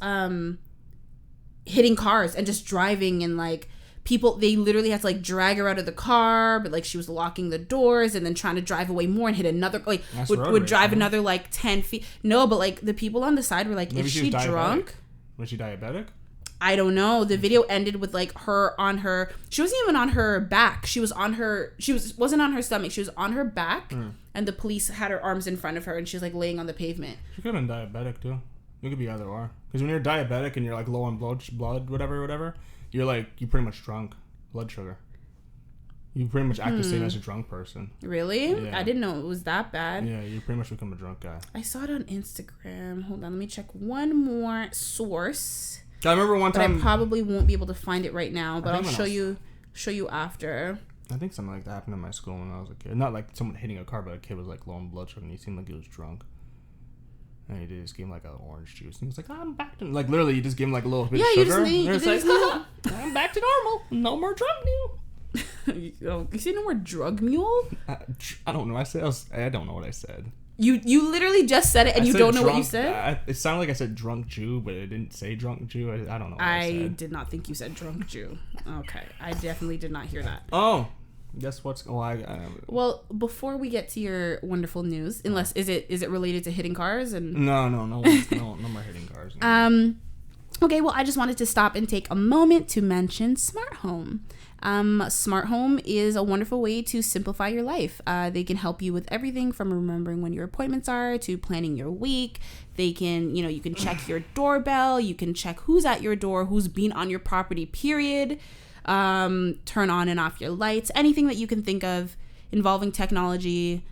hitting cars and just driving, and, like, people, they literally had to, like, drag her out of the car, but, like, she was locking the doors and then trying to drive away more and hit another, like, would drive another, like, 10 feet. No, but, like, the people on the side were like, maybe is she drunk? Was she diabetic? I don't know. The video ended with, like, her on her, she wasn't even on her back. She was on her, wasn't on her stomach. She was on her back, and the police had her arms in front of her, and she was, like, laying on the pavement. She could have been diabetic, too. You could be either or. Because when you're diabetic and you're, like, low on blood, whatever, you're, like, you're pretty much drunk. Blood sugar. You pretty much act the same as a drunk person. Really? Yeah. I didn't know it was that bad. Yeah, you pretty much become a drunk guy. I saw it on Instagram. Hold on, let me check one more source. I remember one time. But I probably won't be able to find it right now, but I'll show you after. I think something like that happened in my school when I was a kid. Not like someone hitting a car, but a kid was like low on blood sugar and he seemed like he was drunk. And he just gave him like an orange juice. And he was like, I'm back to... Like literally, you just give him like a little bit of sugar. You just I'm back to normal. No more drug mule. You say no more drug mule? I don't know. I don't know what I said. You literally just said it and you don't know what you said? It sounded like I said drunk Jew, but it didn't say drunk Jew. I don't know what I said. I did not think you said drunk Jew. Okay. I definitely did not hear that. Oh. Guess what's... Well, before we get to your wonderful news, unless... Is it related to hitting cars? And No more hitting cars. No. Okay, well, I just wanted to stop and take a moment to mention Smart Home. Smart Home is a wonderful way to simplify your life. They can help you with everything from remembering when your appointments are to planning your week. They can, you can check your doorbell. You can check who's at your door, who's been on your property, period. Turn on and off your lights. Anything that you can think of involving technology,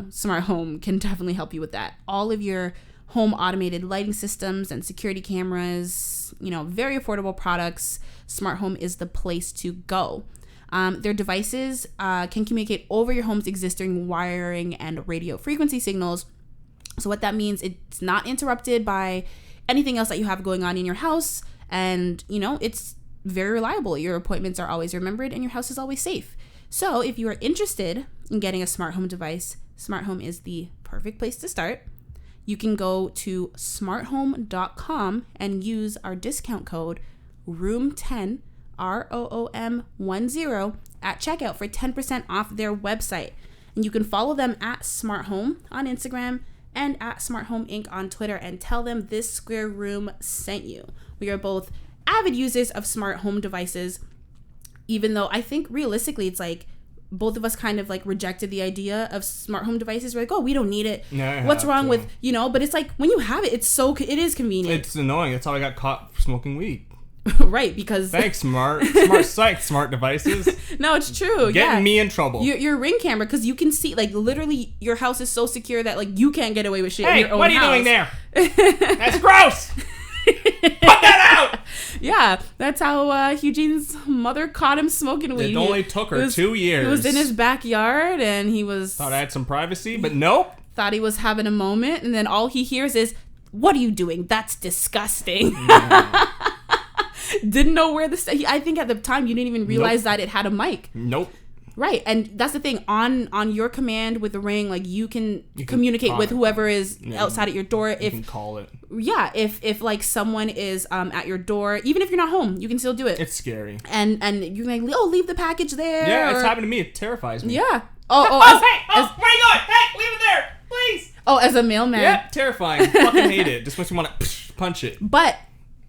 Smart Home can definitely help you with that. All of your home automated lighting systems and security cameras, very affordable products. Smart Home is the place to go. Their devices can communicate over your home's existing wiring and radio frequency signals. So what that means, it's not interrupted by anything else that you have going on in your house. And, it's very reliable. Your appointments are always remembered and your house is always safe. So if you are interested in getting a smart home device, Smart Home is the perfect place to start. You can go to smarthome.com and use our discount code ROOM10, ROOM10 at checkout for 10% off their website. And you can follow them at Smart Home on Instagram and at Smart Home Inc. on Twitter and tell them this Square Room sent you. We are both avid users of smart home devices, even though I think realistically it's like both of us kind of like rejected the idea of smart home devices. We're like, oh, we don't need it. Yeah, what's wrong with, but it's like when you have it, it is convenient. It's annoying. That's how I got caught smoking weed. Right, because... Thanks, smart sight, smart devices. No, it's true. Getting me in trouble. Your Ring camera, because you can see, like, literally your house is so secure that, like, you can't get away with shit in your own house. Hey, what are you doing there? That's gross! Put that out! Yeah, that's how Hugh-Gene's mother caught him smoking weed. It only took her 2 years. He was in his backyard, and he was... Thought I had some privacy, but nope. Thought he was having a moment, and then all he hears is, what are you doing? That's disgusting. Yeah. Didn't know where I think at the time you didn't even realize that it had a mic. Nope. Right, and that's the thing. On your command with the Ring, like you can communicate with whoever is outside at your door. You can call it. Yeah, if like someone is at your door, even if you're not home, you can still do it. It's scary. And you're like, oh, leave the package there. Yeah, it's happened to me. It terrifies me. Yeah. Where are you going? Hey, leave it there, please. Oh, as a mailman. Yeah, terrifying. Fucking hate it. Just makes me want to punch it. But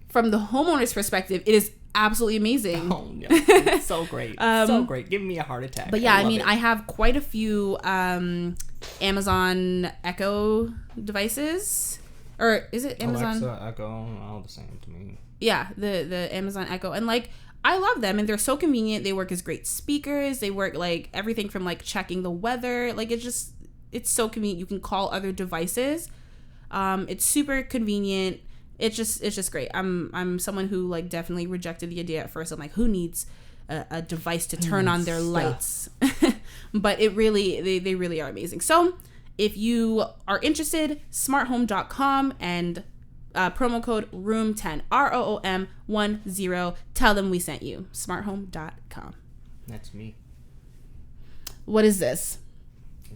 from the homeowner's perspective, it is absolutely amazing. Oh no, it's so great, so great. Give me a heart attack. But yeah, I love mean, it. I have quite a few Amazon Echo devices, or is it Amazon? Alexa, Echo, all the same to me. Yeah, the Amazon Echo, and like I love them, and they're so convenient. They work as great speakers. They work like everything from like checking the weather. Like it's so convenient. You can call other devices. It's super convenient. It's just great. I'm someone who like definitely rejected the idea at first. I'm like, who needs a device to turn on their lights? But it really, they really are amazing. So if you are interested, smarthome.com and promo code ROOM10, ROOM10. Tell them we sent you. Smarthome.com. That's me. What is this?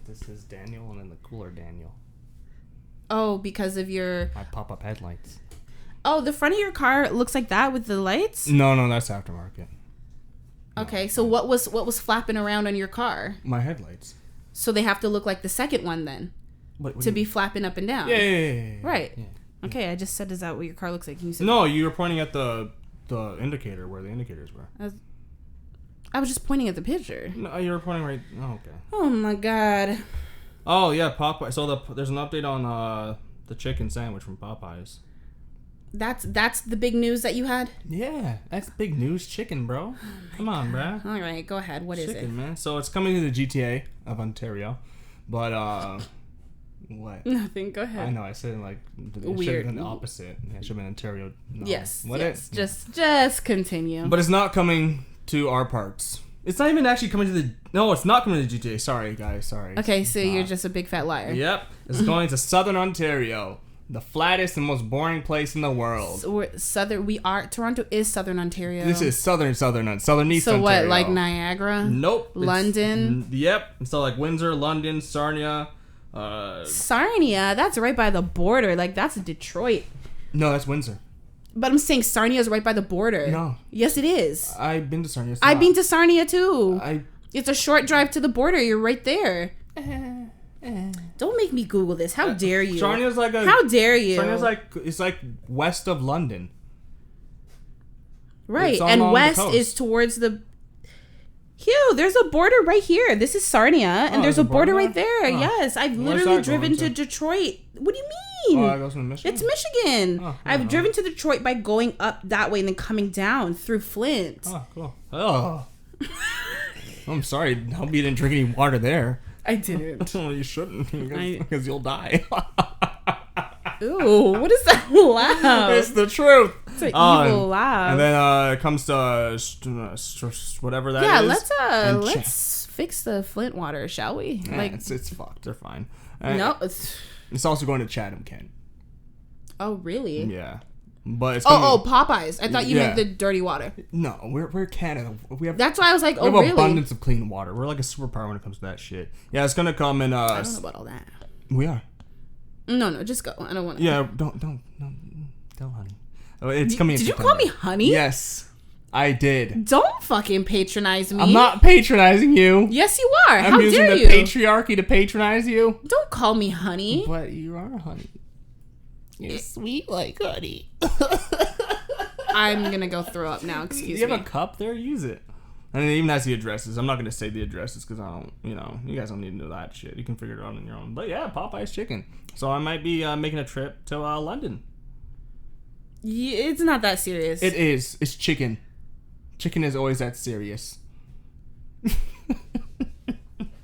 This is Daniel, and then the cooler Daniel. Oh, because of your... My pop-up headlights. Oh, the front of your car looks like that with the lights? No, that's aftermarket. Okay, so what was flapping around on your car? My headlights. So they have to look like the second one then, to be flapping up and down. Yeah. Right. Yeah. Okay, I just said, is that what your car looks like? You said No, you were pointing at the indicator where the indicators were. I was just pointing at the picture. No, you were pointing right. Oh, okay. Oh my god. Oh yeah, Popeye. So there's an update on the chicken sandwich from Popeyes. That's the big news that you had? Yeah, that's big news. Chicken, bro. Come on, bro. All right, go ahead. What is it? Chicken, man. So it's coming to the GTA of Ontario, but what? Nothing. Go ahead. I know. I said like it should Weird. have been the opposite. It should have been Ontario. No. Yes. What yes. it? Just continue. But it's not coming to our parts. It's not even actually coming to the. No, it's not coming to the GTA. Sorry, guys. Sorry. Okay, so you're just a big fat liar. Yep. It's going to Southern Ontario, the flattest and most boring place in the world. So Toronto is Southern Ontario. This is southeast Ontario. So what, like Niagara? Nope. London? Yep. So like Windsor, London, Sarnia. Sarnia? That's right by the border. Like that's Detroit. No, that's Windsor. But I'm saying Sarnia is right by the border. No. Yes, it is. I've been to Sarnia. I've been to Sarnia too. I It's a short drive to the border. You're right there. Don't make me Google this. How dare you? Sarnia's like a. How dare you? Sarnia's like it's like west of London. Right, It's all and along the west coast. is towards the. Hugh, there's a border right here. This is Sarnia, and there's a border right there. Oh. Yes, I've Where's literally that driven going to Detroit. What do you mean? Oh, that goes to Michigan. It's Michigan. Oh, I've yeah. driven to Detroit by going up that way and then coming down through Flint. Oh, cool. Oh. I'm sorry. I hope you didn't drink any water there. I didn't. You shouldn't, because you'll die. Ooh, what is that laugh? It's the truth. It's an evil laugh. And then it comes to whatever that is. Yeah, And let's fix the Flint water, shall we? Yeah, Like, it's fucked. They're fine. no. It's also going to Chatham, Kent. Oh, really? Yeah. But it's Popeyes. I thought you Yeah. meant the dirty water. No, we're Canada. We have That's why I was like, we have really? abundance of clean water. We're like a superpower when it comes to that shit. Yeah, it's gonna come in. I don't know about all that. We are. No, just go. I don't want to. Yeah, don't, honey. It's coming. Did in you September. call me honey? Yes, I did. Don't fucking patronize me. I'm not patronizing you. Yes, you are. I'm How using dare the you? patriarchy to patronize you. Don't call me honey. But you are honey. You're sweet like honey. I'm gonna go throw up now. Excuse You me. have a cup there? Use it. And it even has the addresses. I'm not going to say the addresses because I don't, you guys don't need to know that shit. You can figure it out on your own. But yeah, Popeye's chicken. So I might be making a trip to London. Yeah, it's not that serious. It is. It's chicken. Chicken is always that serious.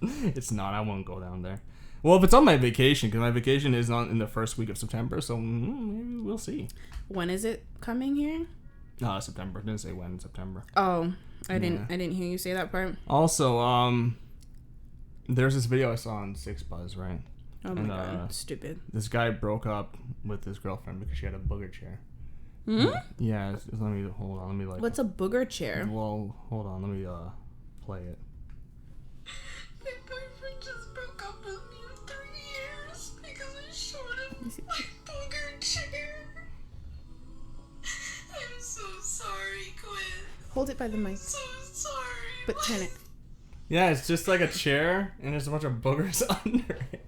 It's not. I won't go down there. Well, if it's on my vacation, because my vacation is on in the first week of September, so maybe we'll see. When is it coming here? September. Didn't say when. September. Oh, I didn't hear you say that part. Also, there's this video I saw on Six Buzz, right? Oh my god, stupid. This guy broke up with his girlfriend because she had a booger chair. Hmm? Yeah, let me hold on. Let me like. What's a booger chair? Well, hold on. Let me play it. My boyfriend just broke up with me in 3 years because I showed him my booger chair. I'm so sorry, Quinn. Hold it by the mic, So sorry. but turn it. Yeah, it's just like a chair, and there's a bunch of boogers under it.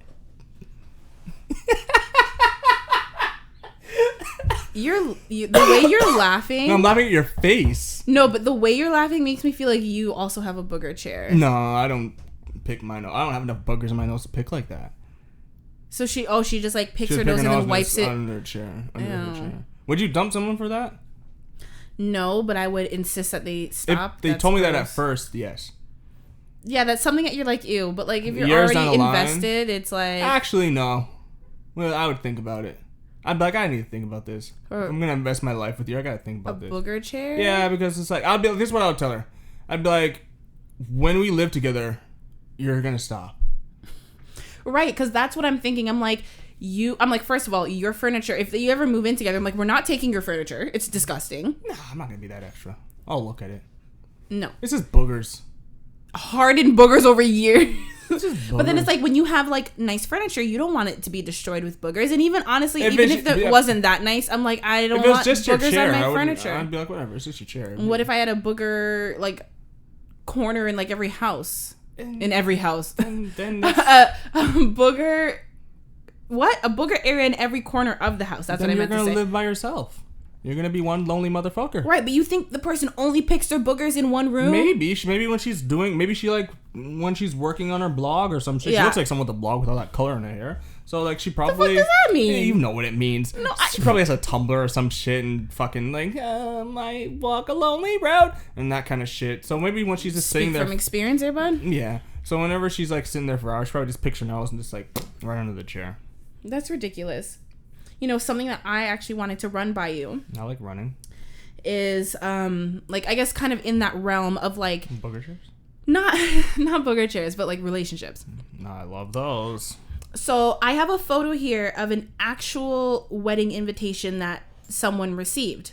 the way you're laughing. No, I'm laughing at your face. No, but the way you're laughing makes me feel like you also have a booger chair. No, I don't pick my nose. I don't have enough boogers in my nose to pick like that. So she just like picks her nose and then wipes it under her chair. Her chair. Would you dump someone for that? No, but I would insist that they stop. If they told me that at first, yes. Yeah, that's something that you're like, ew. But like, if you're Years already down the invested, it's like... Actually, no. Well, I would think about it. I'd be like, I need to think about this. I'm going to invest my life with you. I got to think about this. A booger chair? Yeah, because it's like, this is what I would tell her. I'd be like, when we live together, you're going to stop. Right, because that's what I'm thinking. I'm like, first of all, your furniture, if you ever move in together, I'm like, we're not taking your furniture. It's disgusting. Nah, I'm not going to be that extra. I'll look at it. No. It's just boogers. Hardened boogers over years. It's just boogers. But then it's like, when you have like nice furniture, you don't want it to be destroyed with boogers. And even honestly, if it wasn't that nice, I'm like, I don't want just boogers chair, on my furniture. I'd be like, whatever, it's just your chair. What if I had a booger like corner in like every house? In every house. Then a booger... What? A booger area in every corner of the house. That's what I meant to say. You're going to live by yourself. You're going to be one lonely motherfucker. Right, but you think the person only picks their boogers in one room? Maybe when she's when she's working on her blog or some shit. Yeah. She looks like someone with a blog with all that color in her hair. So like she probably... What does that mean? Yeah, you know what it means. No, she probably has a Tumblr or some shit and fucking like, I walk a lonely road and that kind of shit. So maybe when she's just sitting there... from experience there, bud? Yeah. So whenever she's like sitting there for hours, she probably just picks her nose and just like right under the chair. That's ridiculous. You know, something that I actually wanted to run by you. I like running. Is like, I guess kind of in that realm of like booger chairs? Not booger chairs, but like relationships. I love those. So I have a photo here of an actual wedding invitation that someone received.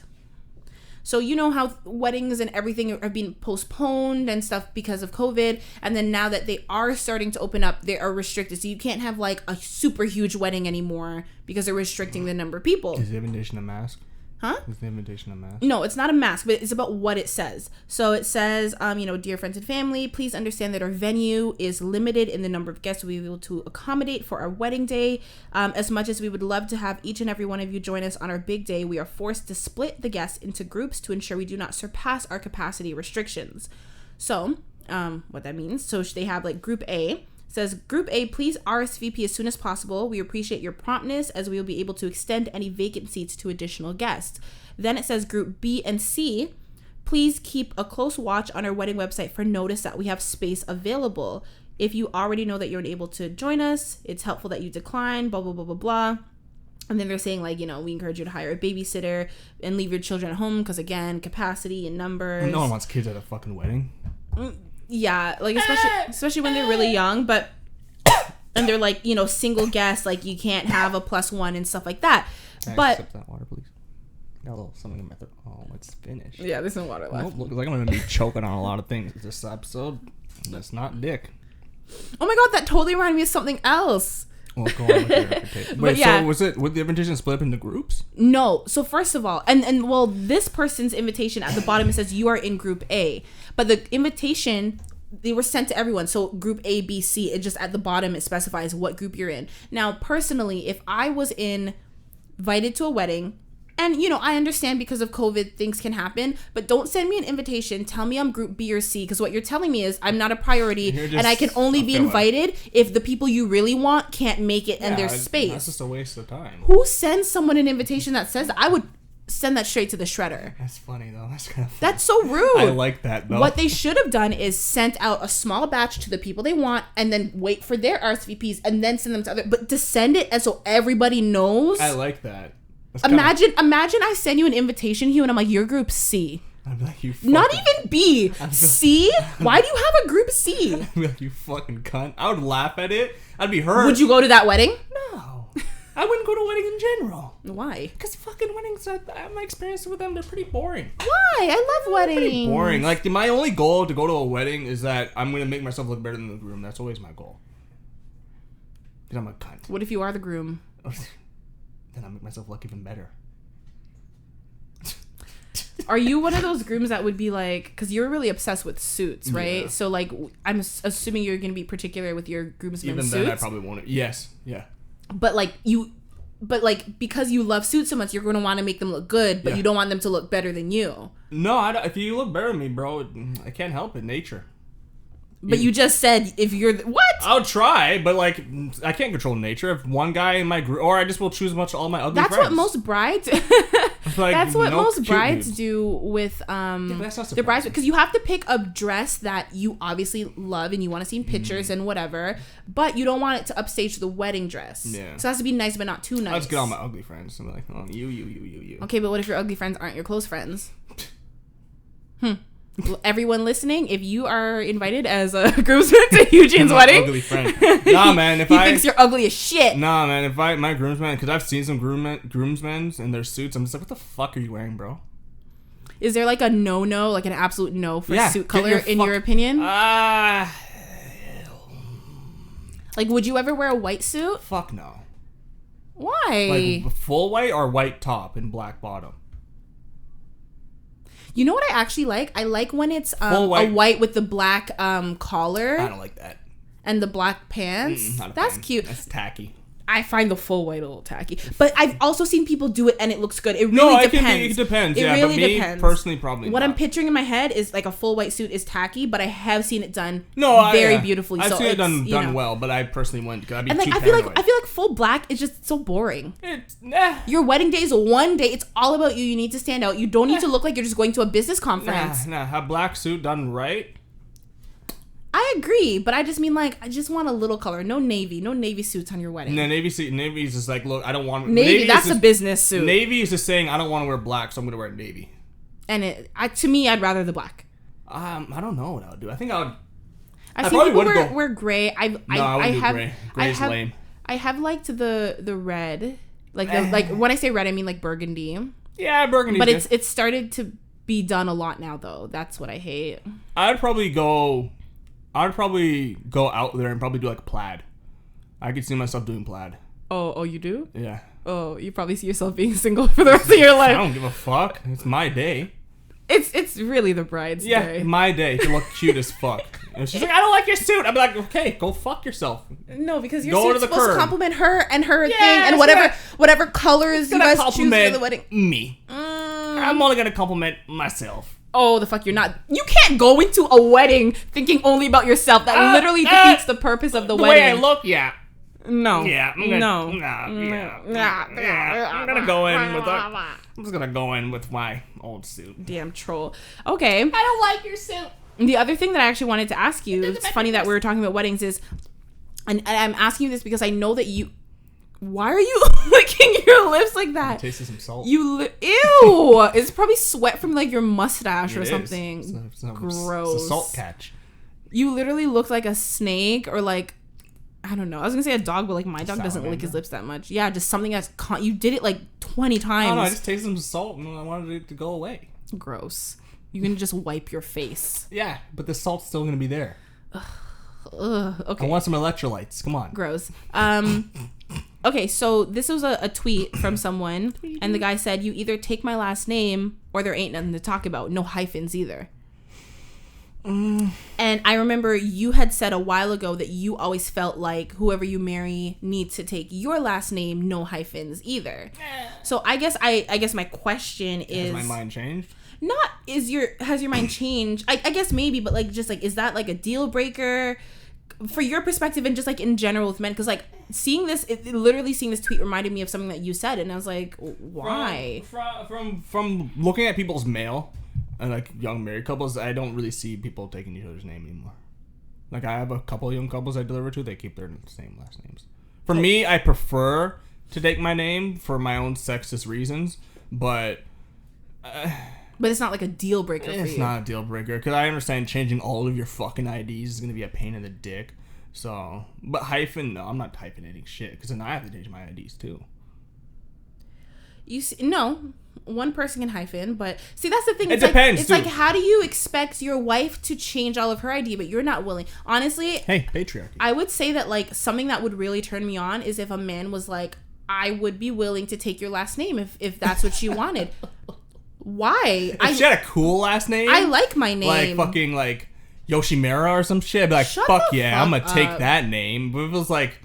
So you know how weddings and everything are being postponed and stuff because of COVID. And then now that they are starting to open up, they are restricted. So you can't have like a super huge wedding anymore because they're restricting the number of people. Is the invitation a mask? Huh? Is the invitation a mask? No, it's not a mask, but it's about what it says. So it says, dear friends and family, please understand that our venue is limited in the number of guests we'll be able to accommodate for our wedding day. As much as we would love to have each and every one of you join us on our big day, we are forced to split the guests into groups to ensure we do not surpass our capacity restrictions. So, what that means, so they have like Group A. Says, Group A, please RSVP as soon as possible. We appreciate your promptness as we will be able to extend any vacant seats to additional guests. Then it says Group B and C, please keep a close watch on our wedding website for notice that we have space available. If you already know that you're unable to join us, it's helpful that you decline, blah, blah, blah, blah, blah. And then they're saying like, we encourage you to hire a babysitter and leave your children at home because, again, capacity and numbers. No one wants kids at a fucking wedding. Yeah, like especially when they're really young, but and they're like, single guests, like you can't have a +1 and stuff like that. But sip that water, please. Got a little something in my throat. Oh, it's finished. Yeah, there's no water left. Looks like I'm gonna be choking on a lot of things this episode. That's not dick. Oh my god, that totally reminded me of something else. Well, go on with your invitation. Wait, yeah. So would the invitation split up into groups? No. So first of all, and well, this person's invitation at the bottom, it says you are in Group A. But the invitation, they were sent to everyone. So Group A, B, C, it just at the bottom, it specifies what group you're in. Now, personally, if I was invited to a wedding, and, I understand because of COVID, things can happen, but don't send me an invitation. Tell me I'm Group B or C, because what you're telling me is I'm not a priority, and I can only be invited if the people you really want can't make it and there's space. That's just a waste of time. Who sends someone an invitation that says that? I would send that straight to the shredder. That's funny, though. That's kind of funny. That's so rude. I like that, though. What they should have done is sent out a small batch to the people they want and then wait for their RSVPs and then send them to other. But to send it and so everybody knows. I like that. Imagine I send you an invitation, Hugh, and I'm like, you're Group C. I'd be like, you fucking... Not even B. C? Why do you have a Group C? I'd be like, you fucking cunt. I would laugh at it. I'd be hurt. Would you go to that wedding? No. I wouldn't go to a wedding in general. Why? Because fucking weddings, my experience with them, they're pretty boring. Why? I love weddings. Pretty boring. Like, my only goal to go to a wedding is that I'm going to make myself look better than the groom. That's always my goal. Because I'm a cunt. What if you are the groom? Then I'll make myself look even better. Are you one of those grooms that would be like, because you're really obsessed with suits, right? Yeah. So like, I'm assuming you're going to be particular with your groomsmen even suits. Even then, I probably won't. Yes. Yeah. But like, you but like because you love suits so much, you're going to want to make them look good, but you don't want them to look better than you. No, I don't, if you look better than me, bro, I can't help it. Nature. But you just said if you're what? I'll try, but like I can't control nature. If one guy in my group, or I just will choose all my ugly That's friends. what most brides. Like, that's what most brides dudes. do with that's not their brides, surprising. because you have to pick a dress that you obviously love and you want to see in pictures and whatever, but you don't want it to upstage the wedding dress. Yeah. So it has to be nice, but not too nice. I'll just get all my ugly friends. I'm like, oh, you. Okay, but what if your ugly friends aren't your close friends? Well, everyone listening, if you are invited as a groomsman to Hugh-Gene's wedding, ugly friend. Nah, man. If he thinks you're ugly as shit. Nah, man. If my groomsmen, because I've seen some groomsmen in their suits, I'm just like, what the fuck are you wearing, bro? Is there like a no, like an absolute no for suit color your in your opinion? Like, Like, would you ever wear a white suit? fuck no. Why? Like full white or white top and black bottom. You know what I actually like? I like when it's Full white. a white with the black collar I don't like that. and the black pants. Not a That's fan. cute. That's tacky. I find the full white a little tacky, but I've also seen people do it and it looks good. It really depends. It depends. It Yeah, really but me depends. personally, probably What not. I'm picturing in my head is like a full white suit is tacky, but I have seen it done very beautifully. I've so seen it it's, done you know. well, but I personally wouldn't because I'd be And like too I feel paranoid. like full black is just so boring. It's Your wedding day is one day. It's all about you. You need to stand out. You don't need to look like you're just going to a business conference. A black suit done right. I agree, but I just mean like I just want a little color. No navy suits on your wedding. No, navy is just like, look, I don't want Navy that's is a just, business suit. Navy is just saying I don't want to wear black, so I'm gonna wear navy. And to me, I'd rather the black. I don't know what I would do. I think I would. I've I seen probably people would go- wear gray. I wouldn't do gray. Gray's lame. I have liked the red, like when I say red, I mean like burgundy. Yeah, burgundy. But it's started to be done a lot now, though. That's what I hate. I'd probably go out there and probably do like plaid. I could see myself doing plaid. Oh, you do? Yeah. Oh, you probably see yourself being single for the rest of your I life. don't give a fuck. It's my day. It's really the bride's day. My day to look cute as fuck. And she's like, I don't like your suit. I'd be like, okay, go fuck yourself. No, because your Go suit's to the supposed curb. to compliment her and her thing Yeah, and it's whatever colors you guys choose for the wedding. Me. I'm only gonna compliment myself. Oh, the fuck you're not. You can't go into a wedding thinking only about yourself. That literally defeats the purpose of the The wedding. way I look, yeah. No. Yeah. I'm gonna, No. I'm gonna go in with I'm just gonna go in with my old suit. Damn troll. Okay. I don't like your suit. The other thing that I actually wanted to ask you, it's funny that we were talking about weddings, is, and I'm asking you this because I know that you, why are you licking your lips like that? Tasted some salt. Ew! It's probably sweat from like your mustache or something. It's Gross. It's a salt catch. You literally look like a snake or like, I don't know. I was gonna say a dog, but like my dog doesn't lick his lips that much. Yeah, just something that's you did it like 20 times. I don't know. I just tasted some salt and I wanted it to go away. Gross. You can just wipe your face. Yeah, but the salt's still gonna be there. Ugh, okay. I want some electrolytes. Come on. Gross. Okay, so this was a tweet from someone, and the guy said, "You either take my last name, or there ain't nothing to talk about. No hyphens either." And I remember you had said a while ago that you always felt like whoever you marry needs to take your last name, no hyphens either. So I guess my question is, Has my mind changed? not has your mind changed? I guess maybe, but like just like, is that like a deal breaker for your perspective and just like in general with men? Because like seeing this tweet reminded me of something that you said, and I was like, why? From looking at people's mail and like young married couples, I don't really see people taking each other's name anymore. Like I have a couple of young couples I deliver to, they keep their same last names. For me, I prefer to take my name for my own sexist reasons, but it's not like a deal breaker for you. it's not a deal breaker because I understand changing all of your fucking IDs is gonna be a pain in the dick. So, but hyphen, no, I'm not hyphenating shit because then I have to change my IDs too. You see, no, one person can hyphen, but see, that's the thing. It depends, It's too. like, how do you expect your wife to change all of her ID, but you're not willing? Honestly, Hey, patriarchy. I would say that like something that would really turn me on is if a man was like, I would be willing to take your last name if that's what she wanted. Why? If she had a cool last name, I like my name. like fucking like Yoshimura or some shit, I'd be like, Shut fuck the yeah, fuck I'm gonna take up. that name. But if it was like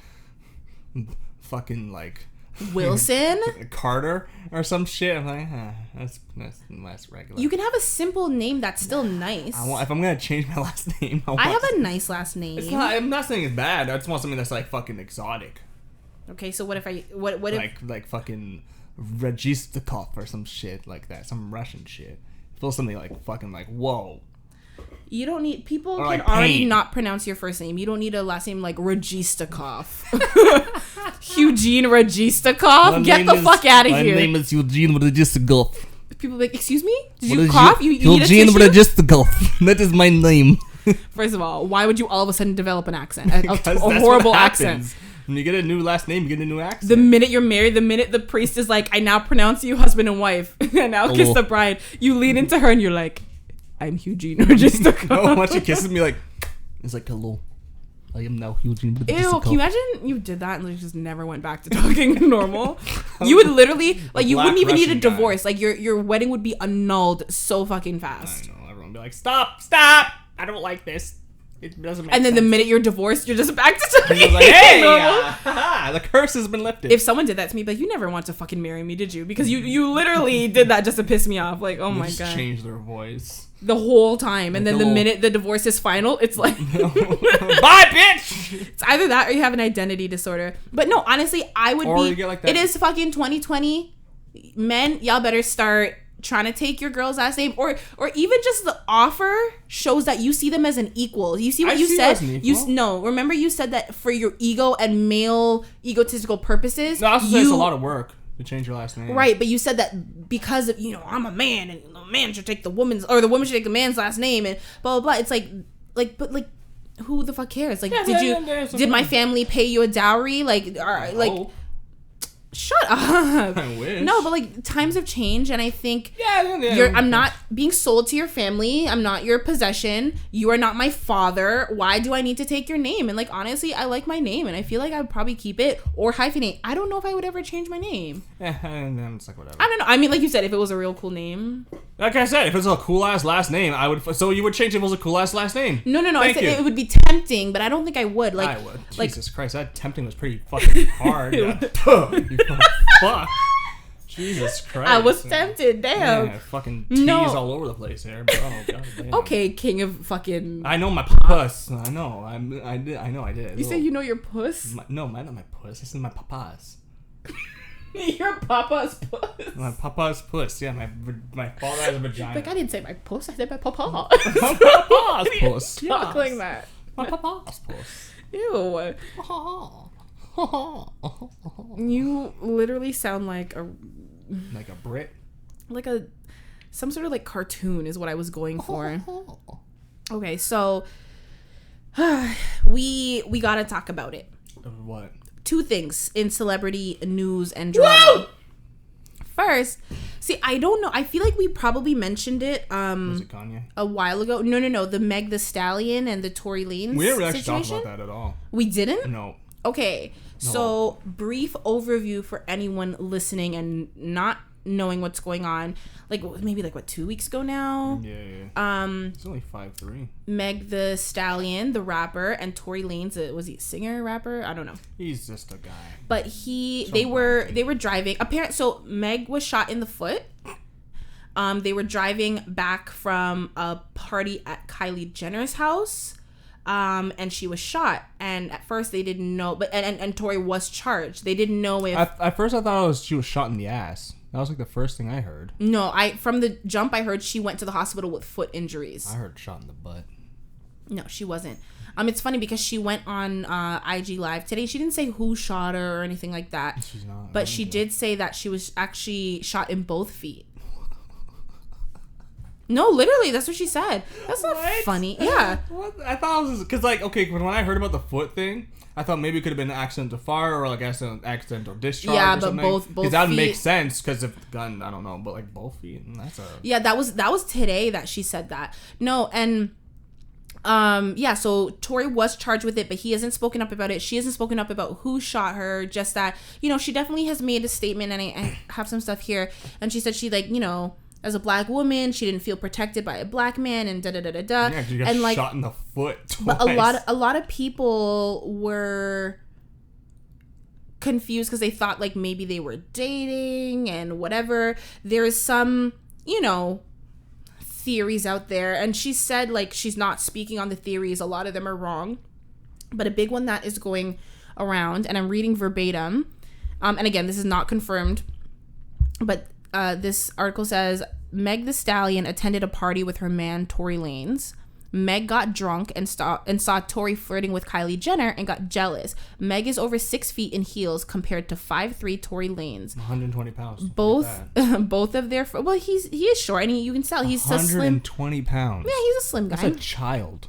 fucking like Wilson. Carter or some shit. I'm like, that's regular. You can have a simple name that's still nice. If I'm gonna change my last name, I have a nice last name. I'm not saying it's bad. I just want something that's like fucking exotic. Okay, so what if like fucking Registikov or some shit like that, some Russian shit. Feel something like fucking like whoa. You don't need people or can like already not pronounce your first name. You don't need a last name like Registikov. Eugene Registikov. Get the fuck out of here. My name is Eugene Registikov. People be like, excuse me? Did you cough? You need a Eugene tissue? Registikov. That is my name. First of all, why would you all of a sudden develop an accent? A That's horrible what accent. happens. When you get a new last name, you get a new accent. The minute you're married, the minute the priest is like, I now pronounce you husband and wife, and now kiss the bride, you lean into her and you're like, I'm Eugene Registikov. No, once she kisses me, like, it's like, hello. I am now Eugene Registikov. Ew, can you imagine you did that and like just never went back to talking normal? You would literally, like, you wouldn't even need a divorce. Like, your wedding would be annulled so fucking fast. I know, everyone would be like, stop, I don't like this. It doesn't make sense. And then the minute you're divorced, you're just back to talking. Like, hey, the curse has been lifted. If someone did that to me, like, you never want to fucking marry me, did you? Because you literally did that just to piss me off. Like, oh my god. Just change their voice. The whole time. And then the minute the divorce is final, it's like... Bye, bitch! It's either that or you have an identity disorder. But no, honestly, I would or you get like that. It is fucking 2020. Men, y'all better start trying to take your girl's last name, or even just the offer shows that you see them as an equal. You see what you said? Remember you said that for your ego and male egotistical purposes. No, I also said it's a lot of work to change your last name. Right, but you said that because of, I'm a man and the man should take the woman's, or the woman should take the man's last name and blah blah blah. It's but who the fuck cares? Like, did my family pay you a dowry? Shut up. I wish. No, but like times have changed, and I think I'm not being sold to your family. I'm not your possession. You are not my father. Why do I need to take your name? And like, honestly, I like my name, and I feel like I would probably keep it or hyphenate. I don't know if I would ever change my name. And then it's like whatever. I don't know. I mean, like you said, if it was a real cool name. Like I said, if it's a cool ass last name, I would. So you would change it if it was a cool ass last name? No. I said it would be tempting, but I don't think I would. Like, I would. Jesus Christ, that tempting was pretty fucking hard. Fuck. Jesus Christ. I was tempted. Damn. Yeah, fucking tease all over the place here. But, oh, God damn. Okay, king of fucking. I know my puss. I know. I did. You say you know your puss? Not my puss. This is my papa's. Your papa's puss. My papa's puss. Yeah, my father has a vagina. Like, I didn't say my puss. I said my papa. My papa's puss. Talk like that. My papa's puss. Ew. You literally sound like a Brit, like some sort of like cartoon is what I was going for. Okay, so we gotta talk about it. What? Two things in celebrity news and drama. Whoa! First, see, I don't know. I feel like we probably mentioned it. Was it Kanye? A while ago. No. The Meg the Stallion and the Tory Lanez. We didn't actually talk about that at all. We didn't? No. Okay, so brief overview for anyone listening and not knowing what's going on. Like maybe 2 weeks ago now. Yeah. It's only 5'3". Meg the Stallion, the rapper, and Tory Lanez, was he a singer, rapper? I don't know. He's just a guy. But they were driving. So Meg was shot in the foot. They were driving back from a party at Kylie Jenner's house. And she was shot, and at first they didn't know, but and Tory was charged. They didn't know if at first I thought she was shot in the ass. That was like the first thing I heard. No, from the jump I heard she went to the hospital with foot injuries. I heard shot in the butt. No, she wasn't. It's funny because she went on IG Live today. She didn't say who shot her or anything like that. She's not. But she did say that she was actually shot in both feet. No, literally, that's what she said. That's not funny. Yeah. What? I thought it was because when I heard about the foot thing, I thought maybe it could have been an accidental fire or like accidental discharge. Yeah, or but something. both feet. That would make sense because if the gun, I don't know, but like both feet. Yeah, that was today that she said that. No, and so Tory was charged with it, but he hasn't spoken up about it. She hasn't spoken up about who shot her. Just that she definitely has made a statement, and I have some stuff here. And she said she as a black woman, she didn't feel protected by a black man, and da da da da da. Yeah, she got shot in the foot twice. But a lot of people were confused because they thought like maybe they were dating and whatever. There's some, theories out there, and she said like she's not speaking on the theories. A lot of them are wrong, but a big one that is going around, and I'm reading verbatim, and again, this is not confirmed, but this article says Meg the Stallion attended a party with her man Tory Lanez. Meg got drunk and saw Tory flirting with Kylie Jenner and got jealous. Meg is over 6 feet in heels compared to 5'3" Tory Lanez. 120 pounds. Both of their he is short, and you can tell he's so slim. 120 pounds. Yeah, he's a slim guy. That's a child.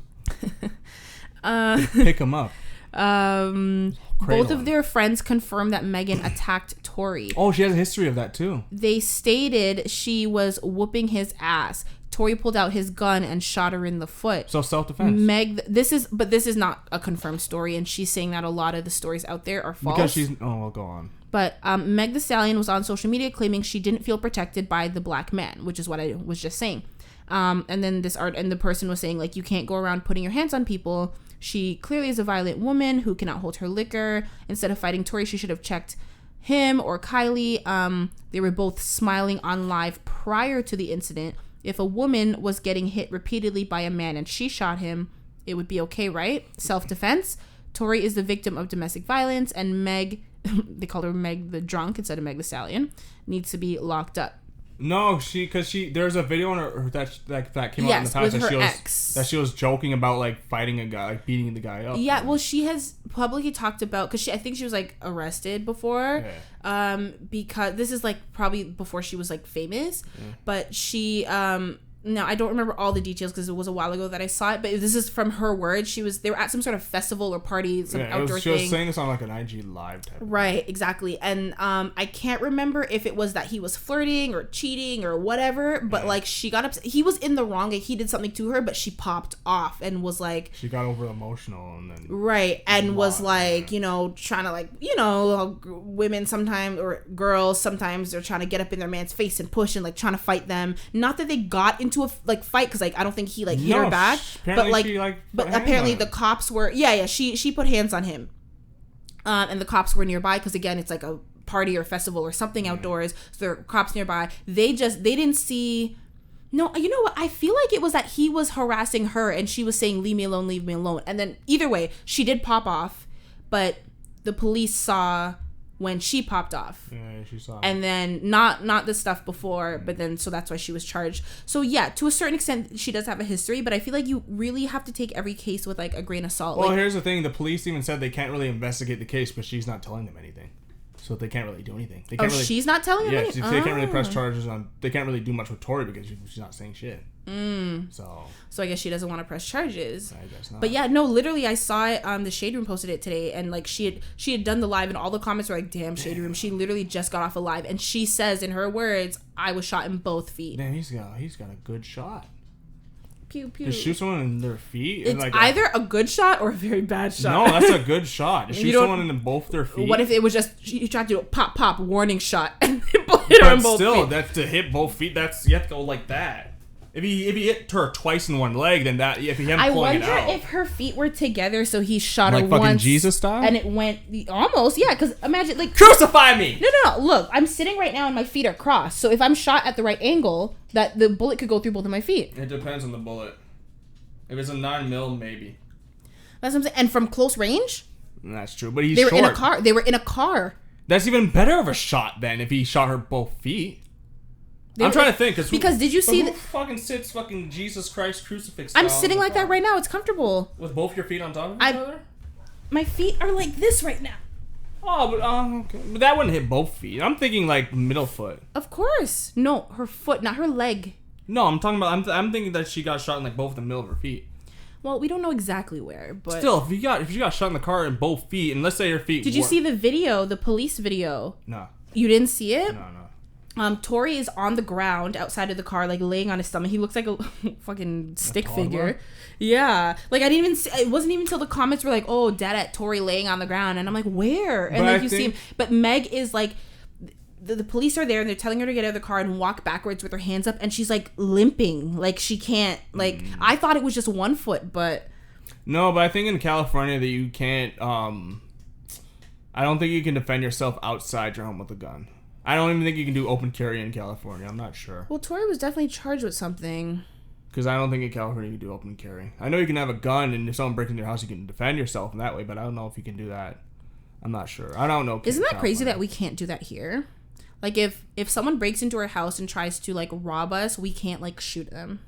Pick him up. Both of their friends confirmed that Megan attacked Tory. Oh, she has a history of that too. They stated she was whooping his ass. Tory pulled out his gun and shot her in the foot. So self-defense. This is not a confirmed story, and she's saying that a lot of the stories out there are false. Because well, go on. But Meg the Stallion was on social media claiming she didn't feel protected by the black man, which is what I was just saying. And then the person was saying like, you can't go around putting your hands on people. She clearly is a violent woman who cannot hold her liquor. Instead of fighting Tory, she should have checked him or Kylie. They were both smiling on live prior to the incident. If a woman was getting hit repeatedly by a man and she shot him, it would be okay, right? Self-defense. Tory is the victim of domestic violence, and Meg, they call her Meg the drunk instead of Meg the Stallion, needs to be locked up. No, there's a video on her that came out in the past that she was joking about like fighting a guy, like beating the guy up. Yeah, well, she has publicly talked about, because I think she was like arrested before, because this is like probably before she was like famous, but she no, I don't remember all the details because it was a while ago that I saw it, but this is from her words. They were at some sort of festival or party, some outdoor thing. She was saying this on like an IG live type. Right, exactly. And I can't remember if it was that he was flirting or cheating or whatever, but like she got upset. He was in the wrong. Like, he did something to her, but she popped off and was like, she got over emotional and then was like, trying to like, women sometimes, or girls sometimes, they're trying to get up in their man's face and push and like trying to fight them. Not that they got into a like fight, because like I don't think he like hit her back, but apparently the cops were she put hands on him, and the cops were nearby, because again it's like a party or festival or something outdoors, so there are cops nearby. They didn't see. No, you know what, I feel like it was that he was harassing her and she was saying leave me alone, and then either way she did pop off, but the police saw when she popped off. Yeah, she saw. And then not the stuff before, but then so that's why she was charged. So yeah, to a certain extent she does have a history, but I feel like you really have to take every case with like a grain of salt. Well, here's the thing, the police even said they can't really investigate the case, but she's not telling them anything. So they can't really do anything. They can't she's not telling them anything? Yeah, they can't really press charges on. They can't really do much with Tory because she's not saying shit. So I guess she doesn't want to press charges. I guess not. But yeah, no, literally I saw it. The Shade Room posted it today, and like she had done the live, and all the comments were like, "Damn, Shade Room." She literally just got off a live, and she says in her words, "I was shot in both feet." Damn, he's got a good shot. Pew pew. To shoot someone in their feet. It's like either a good shot or a very bad shot. No, that's a good shot. To shoot someone in both their feet. What if it was just you tried to do a pop warning shot and hit her in both feet? Still, that's to hit both feet. That's you have to go like that. If he hit her twice in one leg, then that if he hadn't pulling it out. I wonder if her feet were together, so he shot her like fucking once, Jesus style, and it went almost because imagine like crucify me. No. Look, I'm sitting right now and my feet are crossed. So if I'm shot at the right angle, that the bullet could go through both of my feet. It depends on the bullet. If it's a 9mm, maybe. That's what I'm saying. And from close range. That's true, but They were in a car. That's even better of a shot than if he shot her both feet. I'm trying to think because did you see who fucking sits fucking Jesus Christ crucifix? I'm sitting like that right now. It's comfortable. With both your feet on top of each other? My feet are like this right now. Oh, but okay. But that wouldn't hit both feet. I'm thinking like middle foot. Of course. No, her foot, not her leg. No, I'm talking about. I'm thinking that she got shot in like both the middle of her feet. Well, we don't know exactly where, but still, if she got shot in the car in both feet, and let's say her feet. Did you see the video, the police video? No. You didn't see it? No. Tory is on the ground outside of the car, like laying on his stomach. He looks like a fucking stick figure. Yeah, like I didn't even see, it wasn't even until the comments were like, "Oh, dad at Tory laying on the ground," and I'm like, "Where?" And like you see him, but Meg is like, the police are there and they're telling her to get out of the car and walk backwards with her hands up, and she's like limping, like she can't. Like I thought it was just one foot, but no. But I think in California that you can't. I don't think you can defend yourself outside your home with a gun. I don't even think you can do open carry in California. I'm not sure. Well, Tory was definitely charged with something. Because I don't think in California you can do open carry. I know you can have a gun, and if someone breaks into your house, you can defend yourself in that way, but I don't know if you can do that. I'm not sure. I don't know. Isn't that crazy that we can't do that here? Like, if someone breaks into our house and tries to, like, rob us, we can't, like, shoot them.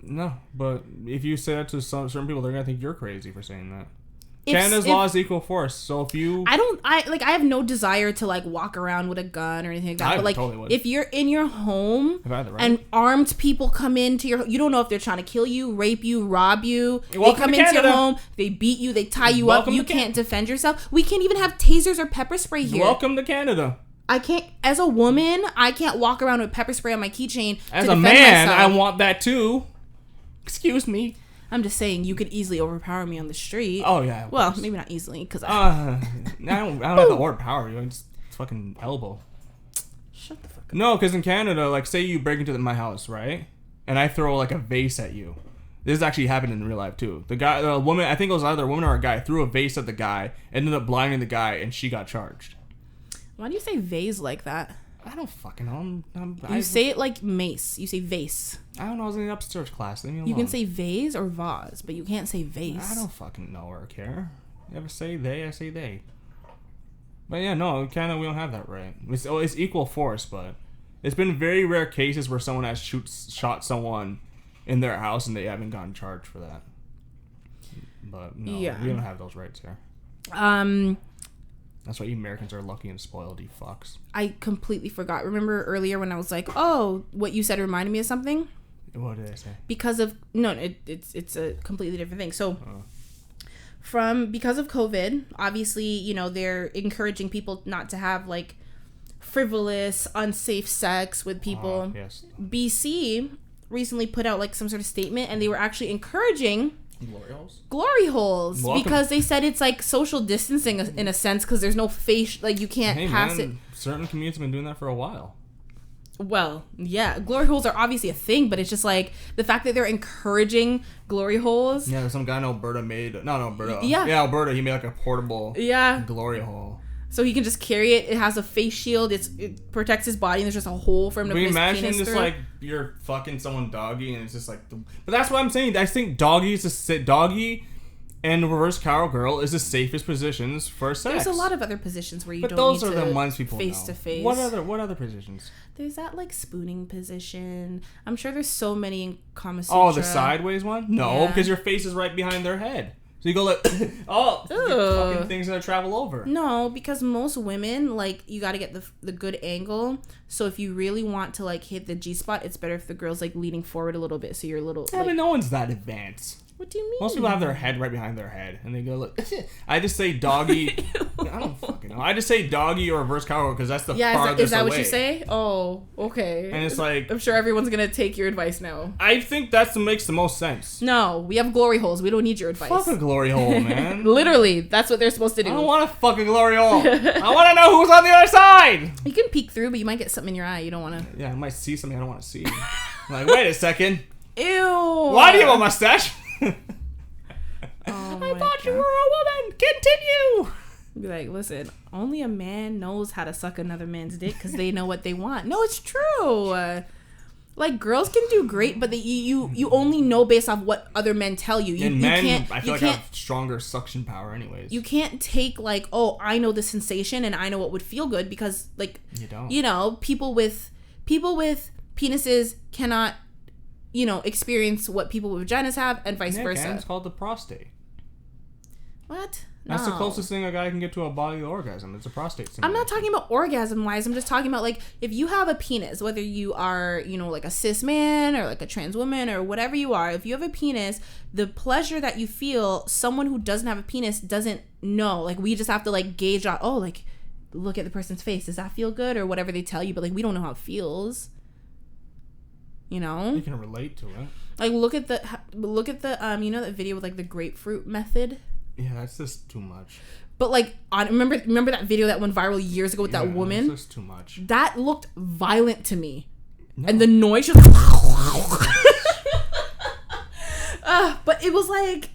No, but if you say that to certain people, they're going to think you're crazy for saying that. Canada's law is equal force, so if you... I have no desire to, like, walk around with a gun or anything like that. But, like, totally would. If you're in your home and armed people come into your... You don't know if they're trying to kill you, rape you, rob you. They come into your home, they beat you, they tie you up, you can't defend yourself. We can't even have tasers or pepper spray here. Welcome to Canada. I can't... As a woman, I can't walk around with pepper spray on my keychain As a man, myself. I want that too. Excuse me. I'm just saying, you could easily overpower me on the street. Oh, yeah. Well, maybe not easily, because I don't have to overpower you. I just fucking elbow. Shut the fuck up. No, because in Canada, like, say you break into my house, right? And I throw, like, a vase at you. This actually happened in real life, too. The woman, I think it was either a woman or a guy, threw a vase at the guy, ended up blinding the guy, and she got charged. Why do you say vase like that? I don't fucking know. You say it like mace. You say vase. I don't know. I was in the upstairs class. You can say vase or vase, but you can't say vase. I don't fucking know or care. You ever say they, I say they. But yeah, no, in Canada we don't have that right. It's equal force, but it's been very rare cases where someone has shot someone in their house and they haven't gotten charged for that. But no, we don't have those rights here. That's why you Americans are lucky and spoiled, you fucks. I completely forgot. Remember earlier when I was like, oh, what you said reminded me of something? What did I say? Because of... No, it's a completely different thing. So, because of COVID, obviously, you know, they're encouraging people not to have, like, frivolous, unsafe sex with people. Yes. BC recently put out, like, some sort of statement, and they were actually encouraging... Glory holes? Welcome. Because they said it's like social distancing in a sense because there's no face, like you can't pass it. Certain communities have been doing that for a while. Well, yeah, glory holes are obviously a thing, but it's just like the fact that they're encouraging glory holes. Yeah, some guy in Alberta Alberta, he made like a portable glory hole. So he can just carry it. It has a face shield. It protects his body, and there's just a hole for him to put his penis through. Imagine just like you're fucking someone doggy, and it's just like. But that's what I'm saying. I think doggy and reverse cowgirl is the safest positions for sex. There's a lot of other positions where you don't need to. But those are the ones people face know. To face. What other positions? There's that like spooning position. I'm sure there's so many in Kama Sutra. Oh, the sideways one? No, because your face is right behind their head. So you go like, fucking things gonna travel over. No, because most women, like, you gotta get the good angle. So if you really want to, like, hit the G-spot, it's better if the girl's, like, leaning forward a little bit. So you're a little... Yeah, but no one's that advanced. What do you mean? Most people have their head right behind their head. And they go, look, I just say doggy. I don't fucking know. I just say doggy or reverse cowgirl because that's the farthest away. Is that what you say? Oh, okay. And it's like... I'm sure everyone's going to take your advice now. I think that makes the most sense. No, we have glory holes. We don't need your advice. Fuck a glory hole, man. Literally, that's what they're supposed to do. I don't want a fucking glory hole. I want to know who's on the other side. You can peek through, but you might get something in your eye. You don't want to... Yeah, I might see something I don't want to see. I'm like, wait a second. Ew. Why do you have a mustache? Oh I thought you were a woman. Continue. Be like, listen, only a man knows how to suck another man's dick because they know what they want. No, it's true. Like, girls can do great, but you only know based off what other men tell you. Men, I feel like have stronger suction power anyways. You can't take, like, oh, I know the sensation and I know what would feel good because, like, you don't. You know, people with penises cannot, you know, experience what people with vaginas have and vice versa. It's called the prostate. What? That's the closest thing a guy can get to a bodily orgasm. It's a prostate stimulation. I'm not talking about orgasm-wise. I'm just talking about, like, if you have a penis, whether you are, you know, like a cis man or like a trans woman or whatever you are, if you have a penis, the pleasure that you feel, someone who doesn't have a penis doesn't know. Like, we just have to, like, gauge out, oh, like, look at the person's face. Does that feel good? Or whatever they tell you. But, like, we don't know how it feels. You know? You can relate to it. Like, look at the you know that video with, like, the grapefruit method? Yeah, that's just too much. But, like, remember that video that went viral years ago with that woman? That's just too much. That looked violent to me. No. And the noise just... but it was like...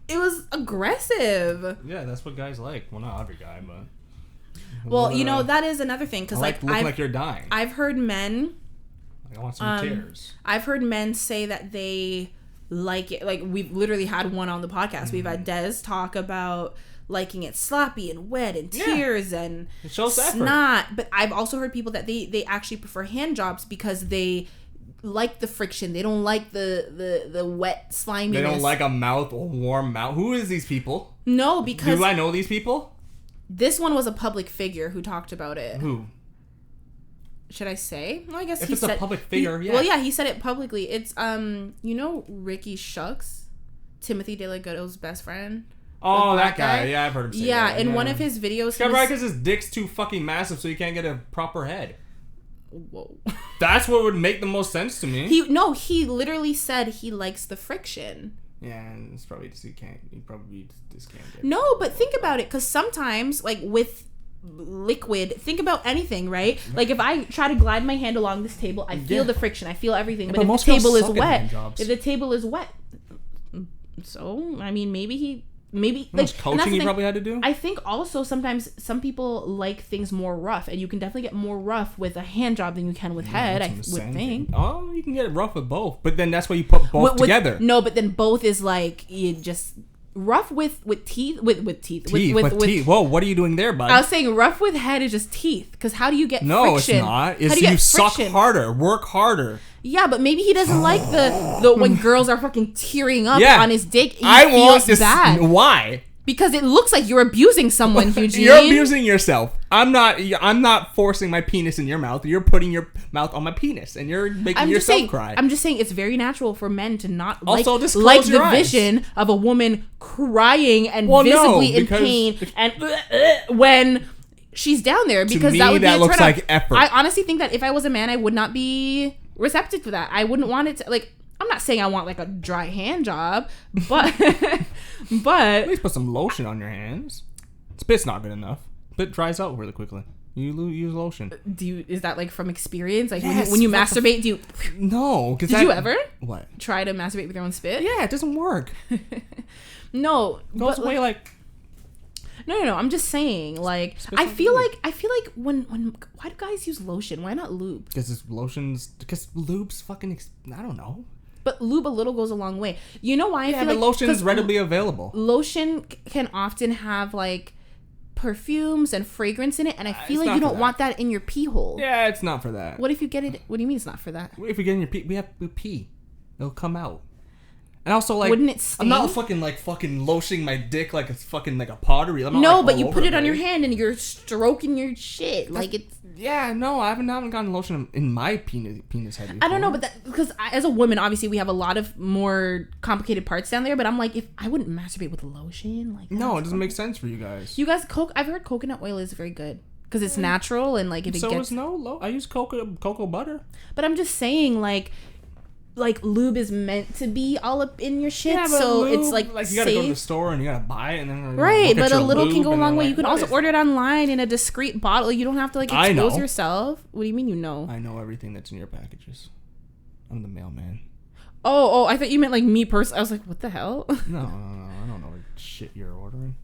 it was aggressive. Yeah, that's what guys like. Well, not every guy, but. Well, you know, that is another thing because looking like you're dying. I've heard men. I want some tears. I've heard men say that they like it. Like, we've literally had one on the podcast. We've had Des talk about liking it sloppy and wet and tears and it shows snot. But I've also heard people that they actually prefer hand jobs because they like the friction. They don't like the wet sliminess. They don't like a warm mouth. Who is these people? No, because do I know these people? This one was a public figure who talked about it. Who? Should I say? Well, I guess if he it's said, a public figure, yeah. Well, yeah, he said it publicly. It's you know Ricky Shucks, Timothy De La Ghetto's best friend. Oh, that guy. Yeah, I've heard him say that. Yeah, in one of his videos, yeah, right, because his dick's too fucking massive, so he can't get a proper head. Whoa. That's what would make the most sense to me. He literally said he likes the friction. Yeah, and it's probably just he probably just can't get. No, but think about it, because sometimes, like with liquid, think about anything, right? Like if I try to glide my hand along this table, I feel the friction, I feel everything. But if the table is wet, so I mean, maybe like coaching you probably had to do. I think also sometimes some people like things more rough, and you can definitely get more rough with a hand job than you can with head. I would think. Oh, you can get it rough with both, but then that's why you put both together. No, but then both is like you just rough with teeth with teeth. Whoa, what are you doing there, bud? I was saying rough with head is just teeth, because how do you get friction? No, it's not. It's you suck harder, work harder. Yeah, but maybe he doesn't like the when girls are fucking tearing up on his dick. I want this. Why? Because it looks like you're abusing someone, Hugh-Gene. You're abusing yourself. I'm not forcing my penis in your mouth. You're putting your mouth on my penis, and you're making yourself cry. I'm just saying it's very natural for men to not like the vision of a woman crying and visibly in pain and when she's down there, because to me, that would be a looks turn-off. like effort. I honestly think that if I was a man, I would not be receptive to that. I wouldn't want it to, like, I'm not saying I want like a dry hand job, but at least put some lotion on your hands. Spit's not good enough. Spit dries out really quickly. You use lotion. Is that like from experience? Like yes, when you masturbate, do you? No. Did you ever? What? Try to masturbate with your own spit? Yeah, it doesn't work. No. It goes away like. No. I'm just saying, like, I feel like when why do guys use lotion? Why not lube? Because lube's fucking. I don't know. But lube a little goes a long way. You know why? I feel but like lotion is readily available. Lotion can often have like perfumes and fragrance in it, and I feel like you don't want that in your pee hole. Yeah, it's not for that. What if you get it? What do you mean it's not for that? If we get in your pee, we pee. It'll come out. And also, like, wouldn't it sting? I'm not fucking lotioning my dick like it's fucking like a pottery. I'm not, no, like, but you put it on your hand and you're stroking your shit. Like it's. Yeah, no, I haven't gotten lotion in my penis head before. I don't know, but because as a woman, obviously we have a lot of more complicated parts down there. But I'm like, if I wouldn't masturbate with lotion, like no, it doesn't make sense for you guys. You guys, I've heard coconut oil is very good because it's natural and like if so it gets. I use cocoa butter. But I'm just saying, like lube is meant to be all up in your shit, so lube, it's like you gotta go to the store and you gotta buy it and then right. But a little can go a long way. You can also order it online in a discreet bottle. You don't have to like expose yourself. What do you mean you know? I know everything that's in your packages. I'm the mailman. Oh, I thought you meant like me personally. I was like, what the hell? No, I don't know what shit you're ordering.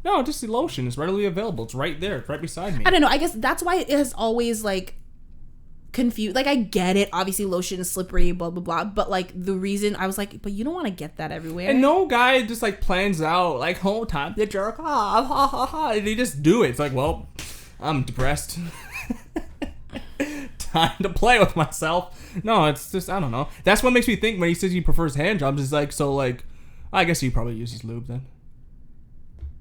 No, just the lotion is readily available. It's right there. It's right beside me. I don't know. I guess that's why it has always like confused. Like I get it, obviously lotion is slippery, blah blah blah, but like the reason I was like, but you don't want to get that everywhere. And no guy just like plans out like, oh, time to jerk off, ha ha ha, and they just do it. It's like, well, I'm depressed. Time to play with myself. No, it's just, I don't know. That's what makes me think when he says he prefers hand jobs is like, so like, I guess he probably uses lube then.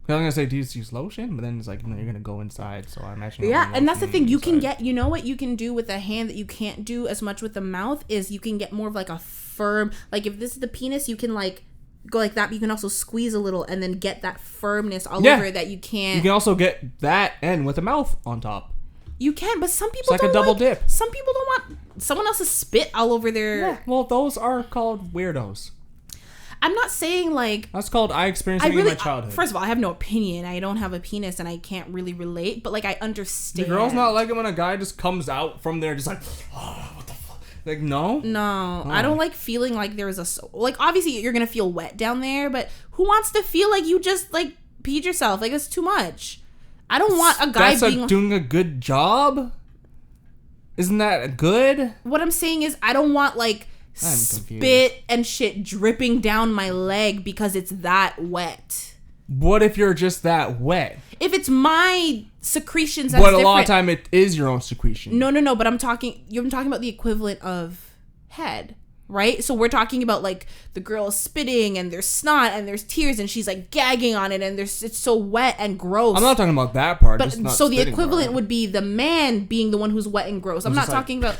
I'm gonna say, do you use lotion? But then it's like, you're gonna go inside, so I imagine. Yeah, and that's the thing. You can get, you know what you can do with a hand that you can't do as much with the mouth is you can get more of like a firm, like if this is the penis, you can like go like that, but you can also squeeze a little and then get that firmness all over it that you can't. You can also get that and with a mouth on top. You can, but some people it's like a double dip. Some people don't want someone else's spit all over their. Yeah, well, those are called weirdos. I'm not saying like that's called I experienced it in my childhood. First of all, I have no opinion. I don't have a penis, and I can't really relate. But like, I understand. The girl's not like it when a guy just comes out from there, just like, oh, what the fuck? Like, no? No, Oh. I don't like feeling like there's like, obviously you're gonna feel wet down there, but who wants to feel like you just like peed yourself? Like, that's too much. I don't want a guy being doing a good job. Isn't that good? What I'm saying is, I don't want like spit and shit dripping down my leg because it's that wet. What if you're just that wet? If it's my secretions, that's But a different. lot of time it is your own secretion. No. But I'm talking about the equivalent of head, right? So we're talking about like the girl is spitting and there's snot and there's tears and she's like gagging on it and it's so wet and gross. I'm not talking about that part. But just not so the spitting equivalent part. would be the man being the one who's wet and gross. I'm not talking about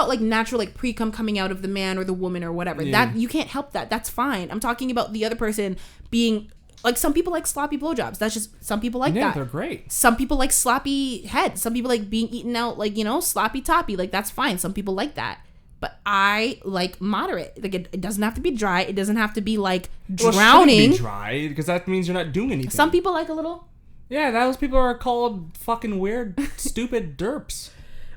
like natural like pre-cum coming out of the man or the woman or whatever. Yeah. That you can't help that. That's fine. I'm talking about the other person being like, some people like sloppy blowjobs. That's just, some people like that. Yeah, they're great. Some people like sloppy head. Some people like being eaten out, like, you know, sloppy toppy. Like, that's fine. Some people like that. But I like moderate. Like, it doesn't have to be dry. It doesn't have to be like drowning. Well, it shouldn't be dry, because that means you're not doing anything. Some people like a little. Yeah, those people are called fucking weird, stupid derps.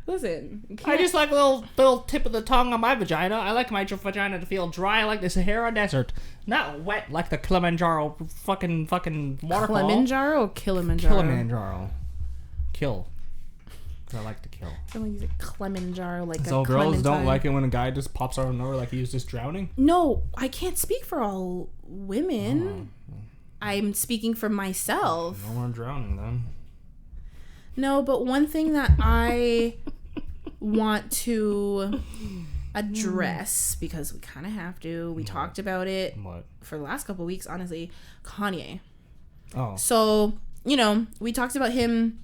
Listen, I just like a little tip of the tongue on my vagina. I like my vagina to feel dry like the Sahara Desert, not wet like the Kilimanjaro fucking waterfall. Kilimanjaro or Kilimanjaro? Kilimanjaro. Kill. Because I like to kill. I feel like he's a Kilimanjaro, like So a girls don't Clementine. like it when a guy just pops out of nowhere like he's just drowning? No, I can't speak for all women. I'm speaking for myself. No more drowning then. No, but one thing that I want to address, because we kind of have to, we talked about it What? for the last couple of weeks, honestly, Kanye. Oh. So, you know, we talked about him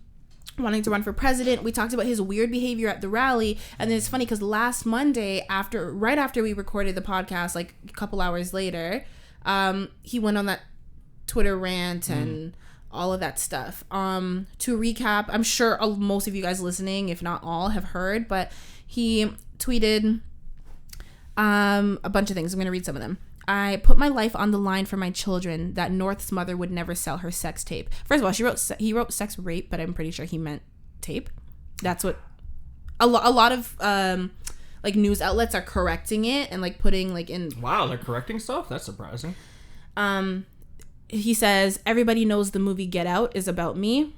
wanting to run for president. We talked about his weird behavior at the rally. And then it's funny because last Monday, right after we recorded the podcast, like a couple hours later, he went on that Twitter rant and all of that stuff. To recap, I'm sure most of you guys listening, if not all, have heard, but he tweeted a bunch of things. I'm going to read some of them. I put my life on the line for my children. That North's mother would never sell her sex tape. First of all, he wrote sex rape, but I'm pretty sure he meant tape. That's what a lot of like news outlets are correcting it and like putting like in. Wow, they're correcting stuff? That's surprising. He says, everybody knows the movie Get Out is about me.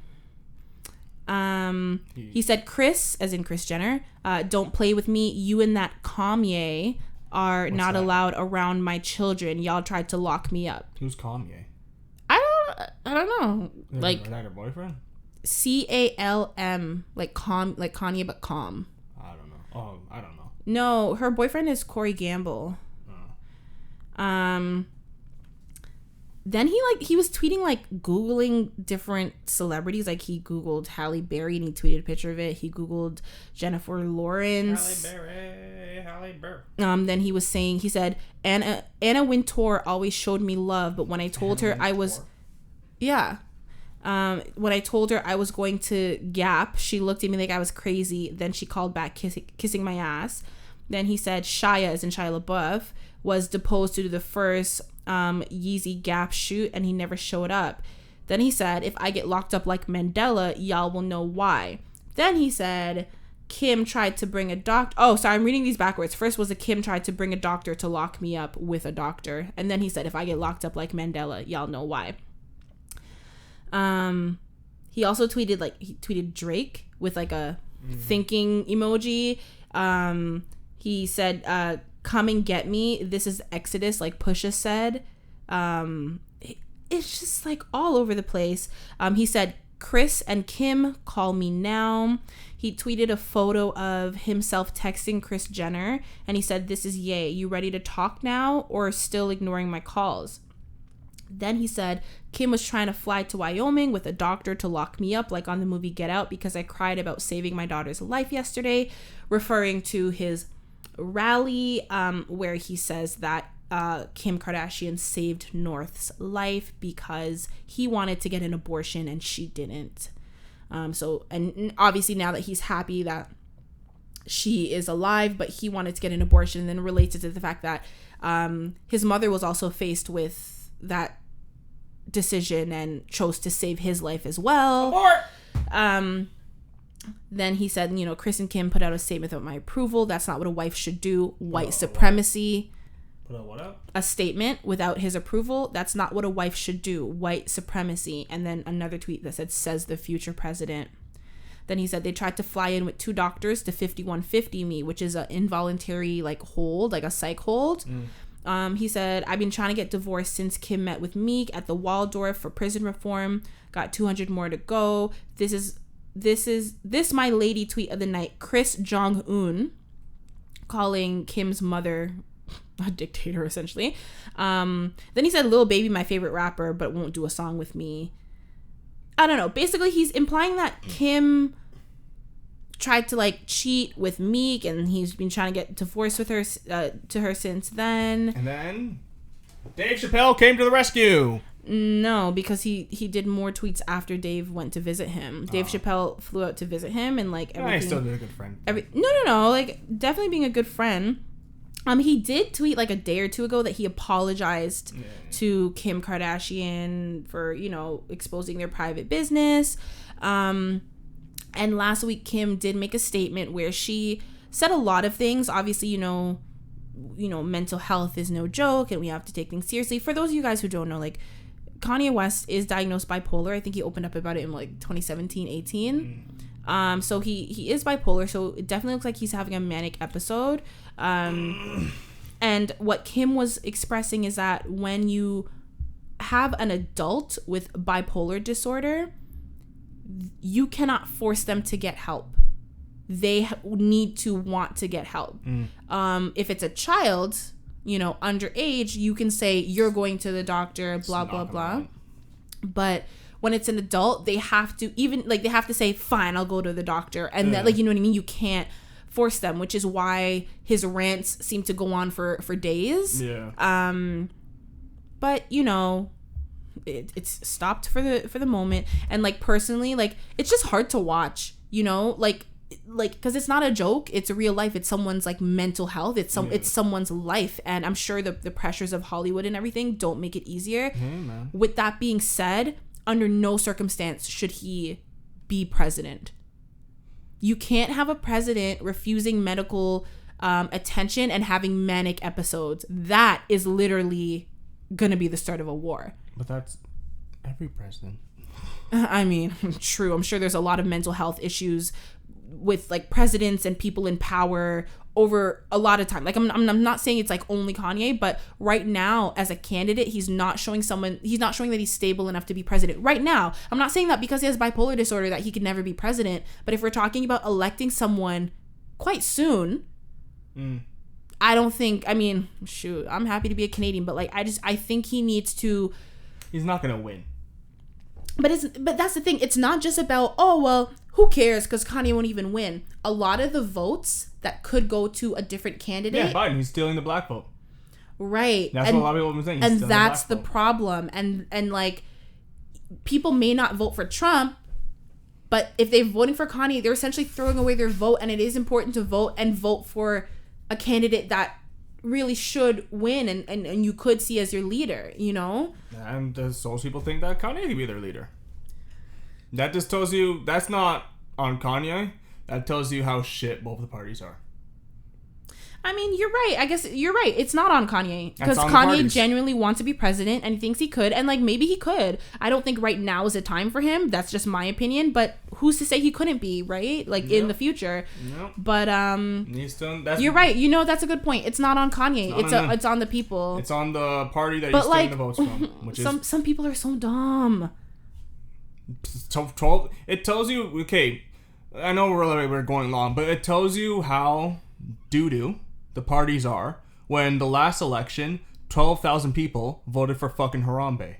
He said, Chris, as in Kris Jenner, don't play with me. You and that Kanye are not allowed around my children. Y'all tried to lock me up. Who's Kanye? I don't know. Like, Is that her boyfriend? CALM, like Kanye, but calm. I don't know. Oh, I don't know. No, her boyfriend is Corey Gamble. Then he was tweeting, like, Googling different celebrities. Like, he Googled Halle Berry and he tweeted a picture of it. He Googled Jennifer Lawrence. Halle Berry. Then he said, Anna Wintour always showed me love, but when I told her I was... Yeah. When I told her I was going to Gap, she looked at me like I was crazy. Then she called back kissing my ass. Then he said Shia, as in Shia LaBeouf, was deposed to do the first Yeezy Gap shoot and he never showed up. Then he said, if I get locked up like Mandela, y'all will know why. Then he said, Kim tried to bring a doctor. Oh, sorry, I'm reading these backwards. First was Kim tried to bring a doctor to lock me up with a doctor. And then he said, if I get locked up like Mandela, y'all know why. He also tweeted Drake with like a thinking emoji. He said, come and get me. This is Exodus, like Pusha said. It's just like all over the place. He said, Chris and Kim, call me now. He tweeted a photo of himself texting Kris Jenner. And he said, this is Ye. You ready to talk now or still ignoring my calls? Then he said, Kim was trying to fly to Wyoming with a doctor to lock me up, like on the movie Get Out, because I cried about saving my daughter's life yesterday, referring to his rally where he says that Kim Kardashian saved North's life because he wanted to get an abortion and she didn't. And obviously now that he's happy that she is alive, but he wanted to get an abortion, and then relates it to the fact that his mother was also faced with that decision and chose to save his life as well. Then he said, Chris and Kim put out a statement without my approval. That's not what a wife should do. White supremacy. Put out what up? A statement without his approval. That's not what a wife should do. White supremacy. And then another tweet that says the future president. Then he said they tried to fly in with 2 doctors to 5150 me, which is an involuntary hold, like a psych hold. He said, I've been trying to get divorced since Kim met with Meek at the Waldorf for prison reform. Got 200 more to go. This my lady tweet of the night. Chris Jong-un calling Kim's mother a dictator, essentially. Then he said, Lil Baby, my favorite rapper, but won't do a song with me. I don't know. Basically, he's implying that Kim tried to cheat with Meek, and he's been trying to get divorced with her to her since then. And then Dave Chappelle came to the rescue. No, because he did more tweets after Dave went to visit him. Dave Chappelle flew out to visit him, and everything. He's still a good friend. No. Definitely being a good friend. He did tweet a day or two ago that he apologized to Kim Kardashian for, exposing their private business. And last week, Kim did make a statement where she said a lot of things. Obviously, mental health is no joke and we have to take things seriously. For those of you guys who don't know, Kanye West is diagnosed bipolar. I think he opened up about it in 2017, 18. So he is bipolar. So it definitely looks like he's having a manic episode. And what Kim was expressing is that when you have an adult with bipolar disorder, you cannot force them to get help. They need to want to get help. If it's a child, underage, you can say you're going to the doctor, blah, blah, blah. But when it's an adult, they have to they have to say, fine, I'll go to the doctor. And that, you know what I mean? You can't force them, which is why his rants seem to go on for days. Yeah. But it's stopped for the moment. And personally, it's just hard to watch, because it's not a joke. It's a real life. It's someone's mental health. It's someone's life. And I'm sure the pressures of Hollywood and everything don't make it easier. Man. With that being said, under no circumstance should he be president. You can't have a president refusing medical attention and having manic episodes. That is literally gonna be the start of a war. But that's every president. I mean, true. I'm sure there's a lot of mental health issues with presidents and people in power over a lot of time. I'm not saying it's only Kanye, but right now as a candidate, he's not showing that he's stable enough to be president right now. I'm not saying that because he has bipolar disorder that he could never be president, but if we're talking about electing someone quite soon, I don't think, shoot, I'm happy to be a Canadian, but I think he needs to. He's not gonna win. But that's the thing. It's not just about, who cares because Kanye won't even win. A lot of the votes that could go to a different candidate. Yeah, Biden. He's stealing the black vote. Right. That's what a lot of people have been saying. And that's the problem. And people may not vote for Trump, but if they're voting for Kanye, they're essentially throwing away their vote. And it is important to vote for a candidate that really should win and you could see as your leader, And those people think that Kanye could be their leader. That just tells you that's not on Kanye. That tells you how shit both the parties are. You're right. I guess you're right. It's not on Kanye because Kanye genuinely wants to be president and he thinks he could, and maybe he could. I don't think right now is a time for him. That's just my opinion. But who's to say he couldn't be, right? In the future. Nope. But you're right. That's a good point. It's not on Kanye. It's on the people. It's on the party that he's stealing the votes from. Which some people are so dumb. It tells you. Okay, I know we're going long, but it tells you how doo-doo the parties are when the last election 12,000 people voted for fucking Harambe.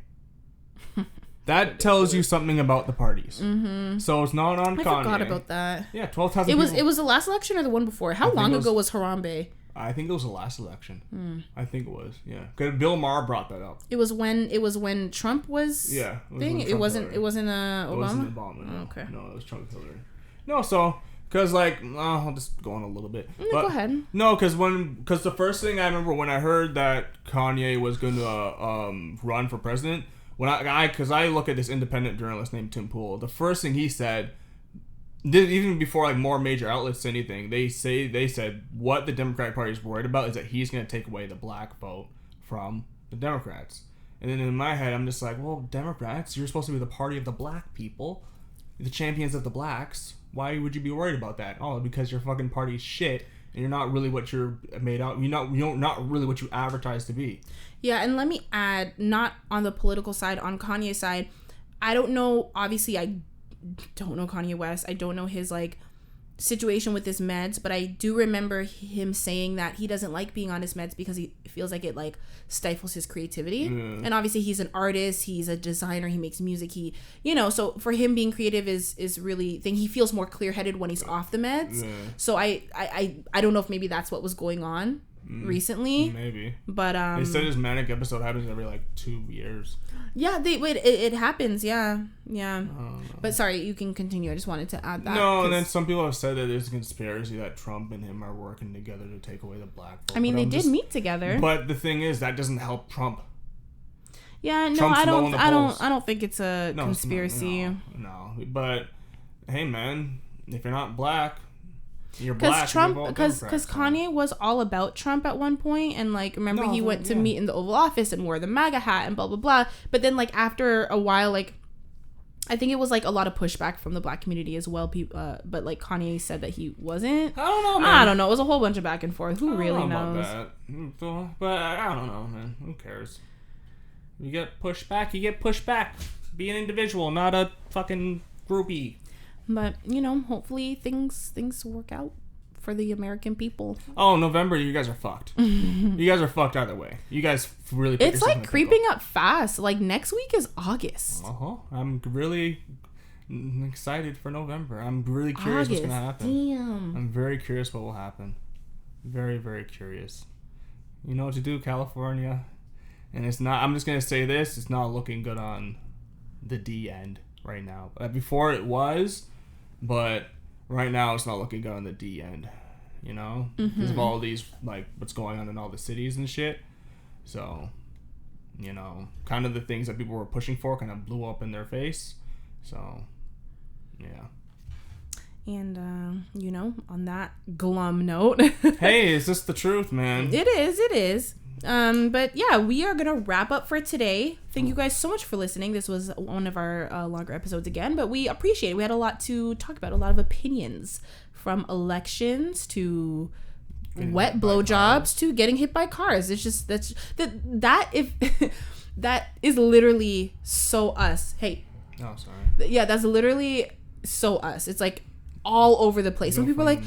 That tells you something about the parties. Mm-hmm. So it's not on Kanye. I forgot about that. Yeah, 12,000 people. It was the last election or the one before? How long ago was Harambe? I think it was the last election. I think it was. Yeah, because Bill Maher brought that up. It was when Trump was. Yeah. It wasn't Obama. It wasn't Obama. No. Okay. No, it was Trump Hillary. No, so because I'll just go on a little bit. No, go ahead. No, because the first thing I remember when I heard that Kanye was going to run for president, because I look at this independent journalist named Tim Pool, the first thing he said even before like more major outlets say anything, they said what the Democratic Party is worried about is that he's going to take away the black vote from the Democrats. And then in my head, I'm just like, well, Democrats, you're supposed to be the party of the black people, the champions of the blacks. Why would you be worried about that? Oh, because your fucking party's shit, and you're not really what you're made out. You're not really what you advertise to be. Yeah, and let me add, not on the political side, on Kanye's side, I don't know. Obviously, I don't know Kanye West. I don't know his like situation with his meds, but I do remember him saying that he doesn't like being on his meds because he feels like it like stifles his creativity. And obviously he's an artist, he's a designer, he makes music, he, you know, so for him being creative is really thing. He feels more clear-headed when he's off the meds. So I don't know if maybe that's what was going on recently. Maybe. But they said his manic episode happens every like 2 years. Yeah, it happens. Yeah. But sorry, you can continue. I just wanted to add that. No, and then some people have said that there's a conspiracy that Trump and him are working together to take away the black vote. I mean, they did meet together. But the thing is, that doesn't help Trump. Yeah, no, Trump's I polls. don't think it's a conspiracy. No, but hey, man, if you're not black, you're black. Because Kanye was all about Trump at one point, and like remember he went to meet in the Oval Office and wore the MAGA hat and blah blah blah. But then like after a while, like I think it was like a lot of pushback from the black community as well. People, but like Kanye said that he wasn't. I don't know, man. I don't know. It was a whole bunch of back and forth. Who really knows? About that. But I don't know, man. Who cares? You get pushed back. You get pushed back. Be an individual, not a fucking groupie. But you know, hopefully things work out for the American people. Oh, November, you guys are fucked. You guys are fucked either way. You guys really. It's like creeping up fast. Like next week is August. I'm really excited for November. I'm really curious what's gonna happen. Damn. I'm very curious what will happen. Very, very curious. You know what to do, California. And it's not. I'm just gonna say this. It's not looking good on the D end right now. Before it was, but right now it's not looking good on the D end. You know, because of all these like what's going on in all the cities and shit. So, you know, kind of the things that people were pushing for kind of blew up in their face. So, yeah. And you know, on that glum note, hey, is this the truth, man? It is. But yeah, we are gonna wrap up for today. Thank you guys so much for listening. This was one of our longer episodes again, but we appreciate it. We had a lot to talk about, a lot of opinions, from elections to wet blowjobs to getting hit by cars. It's just that is literally so us. Hey. Oh, sorry. Yeah, that's literally so us. It's like all over the place. When people are like,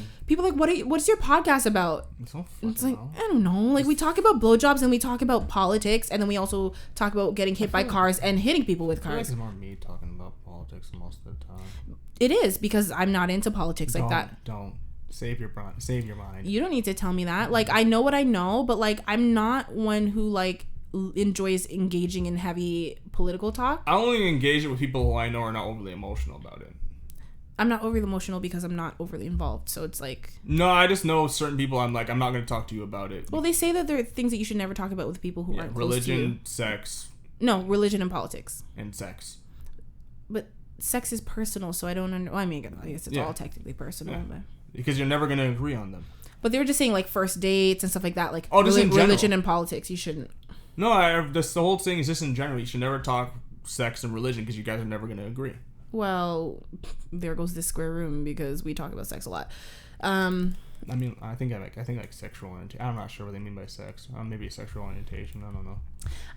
what's your podcast about? It's like, I don't know. Like we talk about blowjobs and we talk about politics, and then we also talk about getting hit by cars and hitting people with cars. I feel like it's more me talking about politics most of the time. It is, because I'm not into politics like that. Don't save your mind. You don't need to tell me that. Like I know what I know, but like I'm not one who like enjoys engaging in heavy political talk. I only engage it with people who I know are not overly emotional about it. I'm not overly emotional because I'm not overly involved. So it's like... No, I just know certain people I'm like, I'm not going to talk to you about it. Well, they say that there are things that you should never talk about with people who aren't close to you. Religion, sex. No, religion and politics. And sex. But sex is personal, so I don't... I mean, I guess it's all technically personal. Yeah. But... Because you're never going to agree on them. But they were just saying, like, first dates and stuff like that. Like, religion and politics, you shouldn't... No, the whole thing is just in general. You should never talk sex and religion because you guys are never going to agree. Well, there goes this square room because we talk about sex a lot. I mean, I think like sexual orientation. I'm not sure what they mean by sex. Maybe sexual orientation. I don't know.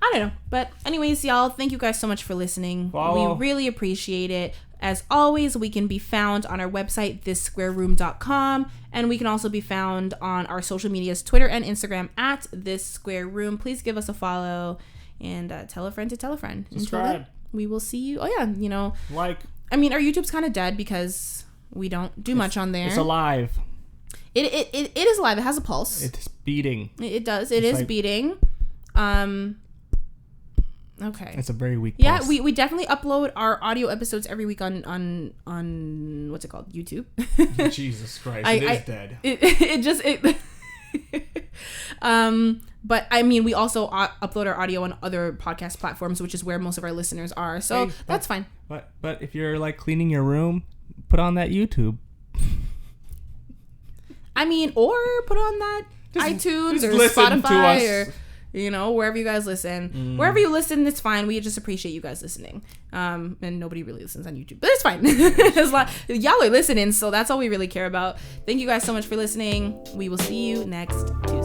I don't know. But anyways, y'all, thank you guys so much for listening. We really appreciate it. As always, we can be found on our website, thissquareroom.com, and we can also be found on our social medias, Twitter and Instagram at thissquareroom. Please give us a follow and tell a friend to tell a friend. Subscribe. We will see you. Oh yeah, you know. Like. I mean, our YouTube's kind of dead because we don't do much on there. It's alive. It is alive. It has a pulse. It's beating. It does. It is like, beating. Okay. It's a very weak pulse. Yeah, we definitely upload our audio episodes every week on what's it called? YouTube. Jesus Christ. It is dead. But I mean, we also upload our audio on other podcast platforms, which is where most of our listeners are. So that's fine. But if you're like cleaning your room, put on that YouTube. I mean, or put on that iTunes or listen to Spotify us. or, you know, wherever you guys listen. Wherever you listen, it's fine. We just appreciate you guys listening. And nobody really listens on YouTube, but it's fine. Y'all are listening, so that's all we really care about. Thank you guys so much for listening. We will see you next Tuesday.